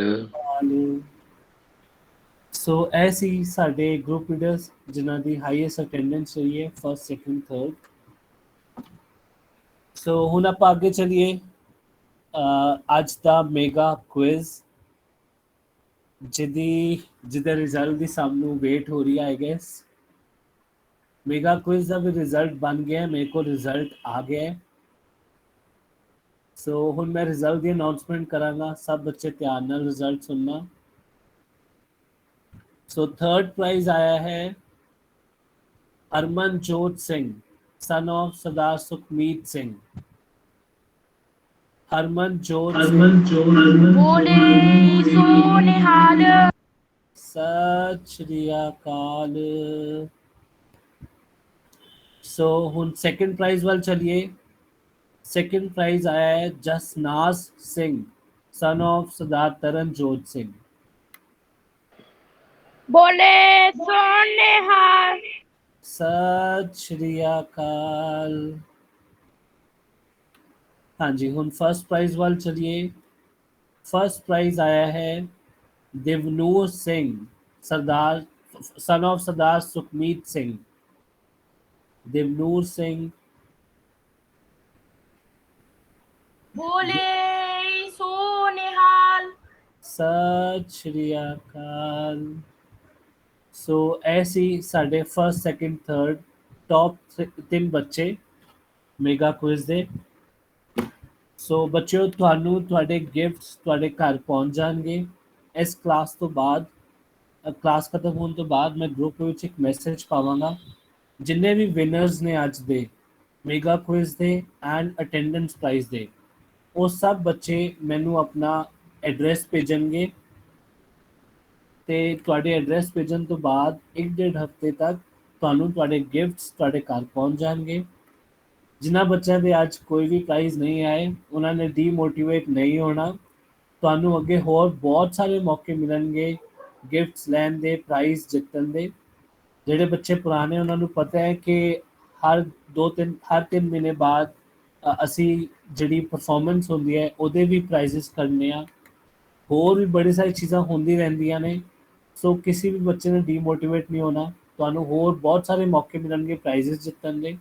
ਸੋ ਇਹ ਸੀ ਸਾਡੇ ਗਰੁੱਪ ਲੀਡਰਸ ਜਿਨ੍ਹਾਂ ਦੀ ਹਾਈਐਸਟ ਅਟੈਂਡੈਂਸ ਰਹੀ ਹੈ, ਫਸਟ, ਸੈਕੰਡ, ਥਰਡ। ਸੋ ਹੁਣ ਆਪਾਂ ਅੱਗੇ ਚਲੀਏ। ਅੱਜ ਦਾ ਮੇਗਾ ਕੁਇਜ਼ ਜਿਹਦੇ ਰਿਜ਼ਲਟ ਦੀ ਸਭ ਨੂੰ ਵੇਟ ਹੋ ਰਹੀ ਹੈ, ਆਈ ਗੈਸ। ਮੇਗਾ ਕੁਇਜ਼ ਦਾ ਵੀ ਰਿਜ਼ਲਟ ਬਣ ਗਿਆ, ਮੇਰੇ ਕੋਲ ਰਿਜ਼ਲਟ ਆ ਗਿਆ। ਸੋ ਹੁਣ ਮੈਂ ਰਿਜ਼ਲਟ ਦੀ ਅਨਾਉਂਸਮੈਂਟ ਕਰਾਂਗਾ, ਸਭ ਬੱਚੇ ਧਿਆਨ ਨਾਲ ਰਿਜ਼ਲਟ ਸੁਣਨਾ। ਸੋ ਥਰਡ ਪ੍ਰਾਈਜ਼ ਆਇਆ ਹੈ ਹਰਮਨਜੋਤ ਸਿੰਘ, son of ਸਰਦਾਰ ਸੁਖਮੀਤ ਸਿੰਘ। ਹਰਮਨਜੋਤ बोले सोनेहाल ਸਤਿ ਸ਼੍ਰੀ ਅਕਾਲ। ਸੋ ਹੁਣ ਸੈਕੰਡ ਪ੍ਰਾਈਜ਼ ਵੱਲ ਚਲੀਏ। ਸੈਕੰਡ ਪ੍ਰਾਈਜ਼ ਆਇਆ ਹੈ ਜਸਨਾਜ਼ ਸਿੰਘ, son of ਸਰਦਾਰ ਤਰਨਜੋਤ ਸਿੰਘ। बोले सोनेहाल ਸਤਿ ਸ਼੍ਰੀ ਅਕਾਲ। ਹਾਂਜੀ, ਹੁਣ ਫਸਟ ਪ੍ਰਾਈਜ਼ ਵੱਲ ਚਲੀਏ। ਫਸਟ ਪ੍ਰਾਈਜ਼ ਆਇਆ ਹੈ ਦਿਵਨੂਰ ਸਿੰਘ, ਸਰਦਾਰ son of ਸਰਦਾਰ ਸੁਖਮੀਤ ਸਿੰਘ। ਦਿਵਨੂਰ ਸਿੰਘ। बोले सोनेहाल ਸਤਿ ਸ਼੍ਰੀ ਅਕਾਲ। ਸੋ ਐਸੀ ਸਾਡੇ ਫਸਟ, ਸੈਕੰਡ, ਥਰਡ ਟੌਪ 3 ਬੱਚੇ ਮੇਗਾ ਕੁਇਜ਼ ਦੇ। ਸੋ ਬੱਚਿਓ, ਤੁਹਾਨੂੰ ਤੁਹਾਡੇ ਗਿਫਟਸ ਤੁਹਾਡੇ ਘਰ ਪਹੁੰਚ ਜਾਣਗੇ ਇਸ ਕਲਾਸ ਤੋਂ ਬਾਅਦ। ਕਲਾਸ ਖਤਮ ਹੋਣ ਤੋਂ ਬਾਅਦ ਮੈਂ ਗਰੁੱਪ ਵਿੱਚ ਇੱਕ ਮੈਸੇਜ ਪਾਵਾਂਗਾ। ਜਿੰਨੇ ਵੀ ਵਿਨਰਸ ਨੇ ਅੱਜ ਦੇ ਮੇਗਾ ਕੁਇਜ਼ ਦੇ ਐਂਡ ਅਟੈਂਡੈਂਸ ਪ੍ਰਾਈਜ਼ ਦੇ, ਉਹ ਸਭ ਬੱਚੇ ਮੈਨੂੰ ਆਪਣਾ ਐਡਰੈਸ ਭੇਜਣਗੇ ਤੇ ਤੁਹਾਡੇ ਐਡਰੈਸ ਭੇਜਣ ਤੋਂ ਬਾਅਦ 1-1.5 ਹਫ਼ਤੇ ਤੱਕ ਤੁਹਾਨੂੰ ਤੁਹਾਡੇ ਗਿਫਟਸ ਤੁਹਾਡੇ ਘਰ ਪਹੁੰਚ ਜਾਣਗੇ। ਜਿਨ੍ਹਾਂ ਬੱਚਿਆਂ ਦੇ ਅੱਜ ਕੋਈ ਵੀ ਪ੍ਰਾਈਜ਼ ਨਹੀਂ ਆਏ, ਉਹਨਾਂ ਨੇ ਡੀਮੋਟੀਵੇਟ ਨਹੀਂ ਹੋਣਾ। ਤੁਹਾਨੂੰ ਅੱਗੇ ਹੋਰ ਬਹੁਤ ਸਾਰੇ ਮੌਕੇ ਮਿਲਣਗੇ ਗਿਫਟਸ ਲੈਣ ਦੇ, ਪ੍ਰਾਈਜ਼ ਜਿੱਤਣ ਦੇ। ਜਿਹੜੇ ਬੱਚੇ ਪੁਰਾਣੇ, ਉਹਨਾਂ ਨੂੰ ਪਤਾ ਹੈ ਕਿ ਹਰ 3 ਮਹੀਨੇ ਬਾਅਦ ਅਸੀਂ ਜਿਹੜੀ ਪਰਫਾਰਮੈਂਸ ਹੁੰਦੀ ਹੈ ਉਹਦੇ ਵੀ ਪ੍ਰਾਈਜ਼ਸ ਕਰਨੇ ਆ। ਹੋਰ ਵੀ ਬੜੀ ਸਾਰੀ ਚੀਜ਼ਾਂ ਹੁੰਦੀ ਰਹਿੰਦੀਆਂ ਨੇ। ਸੋ ਕਿਸੇ ਵੀ ਬੱਚੇ ਨੇ ਡੀਮੋਟੀਵੇਟ ਨਹੀਂ ਹੋਣਾ। ਤੁਹਾਨੂੰ ਹੋਰ ਬਹੁਤ ਸਾਰੇ ਮੌਕੇ ਮਿਲਣਗੇ ਪ੍ਰਾਈਜ਼ਸ ਜਿੱਤਣ ਦੇ।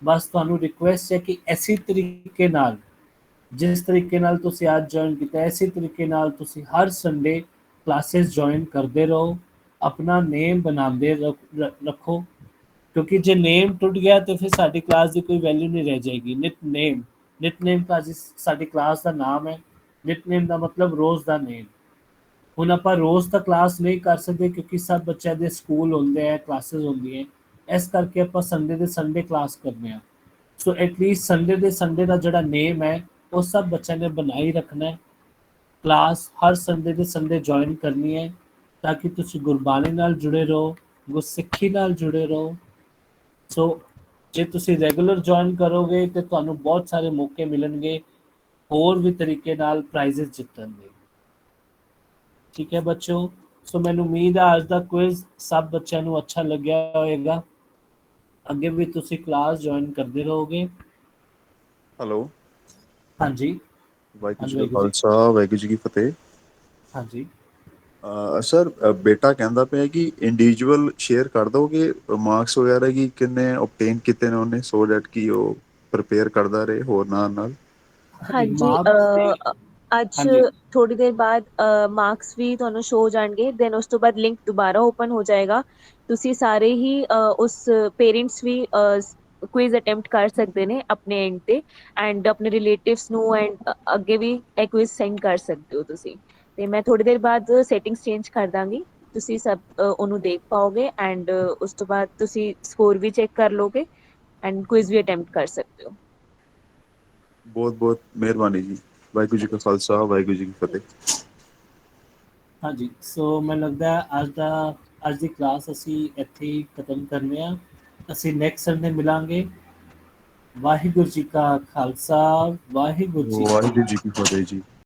ਬਸ ਤੁਹਾਨੂੰ ਰਿਕੁਐਸਟ ਹੈ ਕਿ ਇਸੇ ਤਰੀਕੇ ਨਾਲ, ਜਿਸ ਤਰੀਕੇ ਨਾਲ ਤੁਸੀਂ ਅੱਜ ਜੁਆਇਨ ਕੀਤਾ, ਇਸੇ ਤਰੀਕੇ ਨਾਲ ਤੁਸੀਂ ਹਰ ਸੰਡੇ ਕਲਾਸਿਸ ਜੁਆਇਨ ਕਰਦੇ ਰਹੋ। ਆਪਣਾ ਨੇਮ ਬਣਾਉਂਦੇ ਰੱਖੋ, ਕਿਉਂਕਿ ਜੇ ਨੇਮ ਟੁੱਟ ਗਿਆ ਤਾਂ ਫਿਰ ਸਾਡੀ ਕਲਾਸ ਦੀ ਕੋਈ ਵੈਲਿਊ ਨਹੀਂ ਰਹਿ ਜਾਏਗੀ। ਨਿਤ ਨੇਮ ਨਿਤਨੇਮ ਭਾਜੀ ਸਾਡੀ ਕਲਾਸ ਦਾ ਨਾਮ ਹੈ। ਨਿਤਨੇਮ ਦਾ ਮਤਲਬ ਰੋਜ਼ ਦਾ ਨੇਮ। ਹੁਣ ਆਪਾਂ ਰੋਜ਼ ਤਾਂ ਕਲਾਸ ਨਹੀਂ ਕਰ ਸਕਦੇ ਕਿਉਂਕਿ ਸਭ ਬੱਚਿਆਂ ਦੇ ਸਕੂਲ ਹੁੰਦੇ ਆ, ਕਲਾਸਿਸ ਹੁੰਦੀਆਂ, ਇਸ ਕਰਕੇ ਆਪਾਂ ਸੰਡੇ ਦੇ ਸੰਡੇ ਕਲਾਸ ਕਰਨੇ ਆ। ਸੋ ਐਟਲੀਸਟ ਸੰਡੇ ਦੇ ਸੰਡੇ ਦਾ ਜਿਹੜਾ ਨੇਮ ਹੈ ਉਹ ਸਭ ਬੱਚਿਆਂ ਨੇ ਬਣਾਈ ਰੱਖਣਾ ਹੈ। ਕਲਾਸ ਹਰ ਸੰਡੇ ਦੇ ਸੰਡੇ ਜੁਆਇਨ ਕਰਨੀ ਹੈ ਤਾਂ ਕਿ ਤੁਸੀਂ ਗੁਰਬਾਣੀ ਨਾਲ ਜੁੜੇ ਰਹੋ, ਗੁਰਸਿੱਖੀ ਨਾਲ ਜੁੜੇ ਰਹੋ। ਸੋ ਜੇ ਤੁਸੀਂ ਰੈਗੂਲਰ ਜੁਆਇਨ ਕਰੋਗੇ ਤੇ ਤੁਹਾਨੂੰ ਬਹੁਤ ਸਾਰੇ ਮੌਕੇ ਮਿਲਣਗੇ ਹੋਰ ਵੀ ਤਰੀਕੇ ਨਾਲ ਪ੍ਰਾਈਜ਼ਸ ਜਿੱਤਣ ਦੇ। ਠੀਕ ਹੈ ਬੱਚਿਓ, ਸੋ ਮੈਨੂੰ ਉਮੀਦ ਹੈ ਅੱਜ ਦਾ ਕੁਇਜ਼ ਸਭ ਬੱਚਿਆਂ ਨੂੰ ਅੱਛਾ ਲੱਗਿਆ ਹੋਵੇਗਾ। ਅੱਗੇ ਵੀ ਤੁਸੀਂ ਕਲਾਸ ਜੁਆਇਨ ਕਰਦੇ ਰਹੋਗੇ। ਹੈਲੋ, ਹਾਂਜੀ ਵਾਹਿਗੁਰੂ ਜੀ ਹਾਂਜੀ ਕਾ ਵਾਹਿਗੁਰੂ ਜੀ। ਖਾਲਸਾ, ਵਾਹਿਗੁਰੂ ਜੀ ਕੀ ਫਤਿਹ। ਹਾਂਜੀ ਸਰ, ਬੇਟਾ ਕਹਿੰਦਾ ਪਿਆ ਕਿ ਇੰਡੀਵਿਜੂਅਲ ਸ਼ੇਅਰ ਕਰ ਦੋਗੇ ਮਾਰਕਸ ਵਗੈਰਾ ਕਿ ਕਿੰਨੇ ਓਬਟੇਨ ਕੀਤੇ ਨੇ ਉਹਨੇ, ਸੋ ਡੈਟ ਕਿ ਉਹ ਪ੍ਰਪੇਅਰ ਕਰਦਾ ਰਹੇ ਹੋਰ ਨਾਲ। ਹਾਂਜੀ ਮਾਰਕਸ ਅੱਜ ਹਾਂਜੀ ਥੋੜੀ ਦੇਰ ਬਾਅਦ ਮਾਰਕਸ ਵੀ ਤੁਹਾਨੂੰ ਸ਼ੋ ਹੋ ਜਾਣਗੇ। ਦੈਨ ਉਸ ਤੋਂ ਬਾਅਦ ਲਿੰਕ ਦੁਬਾਰਾ ਓਪਨ ਹੋ ਜਾਏਗਾ। ਤੁਸੀਂ ਸਾਰੇ ਹੀ ਉਸ ਪੇਰੈਂਟਸ ਵੀ ਕੁਇਜ਼ ਅਟੈਂਪਟ ਕਰ ਸਕਦੇ ਨੇ ਆਪਣੇ ਐਂਡ ਤੇ, ਐਂਡ ਆਪਣੇ ਰਿਲੇਟਿਵਸ ਨੂੰ ਐਂਡ ਅੱਗੇ ਵੀ ਇਹ ਕੁਇਜ਼ ਸੈਂਡ ਕਰ ਸਕਦੇ ਹੋ ਤੁਸੀਂ। ਤੇ ਮੈਂ ਥੋੜੀ ਦੇਰ ਬਾਅਦ ਸੈਟਿੰਗਸ ਚੇਂਜ ਕਰ ਦਾਂਗੀ, ਤੁਸੀਂ ਸਭ ਉਹਨੂੰ ਦੇਖ ਪਾਓਗੇ ਐਂਡ ਉਸ ਤੋਂ ਬਾਅਦ ਤੁਸੀਂ ਸਕੋਰ ਵੀ ਚੈੱਕ ਕਰ ਲੋਗੇ ਐਂਡ ਕੁਇਜ਼ ਵੀ ਅਟੈਂਪਟ ਕਰ ਸਕਦੇ ਹੋ। ਬਹੁਤ ਬਹੁਤ ਮਿਹਰਬਾਨੀ ਜੀ। ਵਾਹਿਗੁਰੂ ਜੀ ਕਾ ਖਾਲਸਾ, ਵਾਹਿਗੁਰੂ ਜੀ ਕੀ ਫਤਿਹ। ਹਾਂਜੀ, ਸੋ ਮੈਨੂੰ ਲੱਗਦਾ ਹੈ ਅੱਜ ਦੀ ਕਲਾਸ ਅਸੀਂ ਇੱਥੇ ਹੀ ਖਤਮ ਕਰਨੇ ਆ। ਅਸੀਂ ਨੈਕਸਟ ਸੰਡੇ ਮਿਲਾਂਗੇ। ਵਾਹਿਗੁਰੂ ਜੀ ਕਾ ਖਾਲਸਾ, ਵਾਹਿਗੁਰੂ ਜੀ ਕੀ ਵਾਹਿਗੁਰੂ ਜੀ ਕੀ ਫਤਿਹ ਜੀ।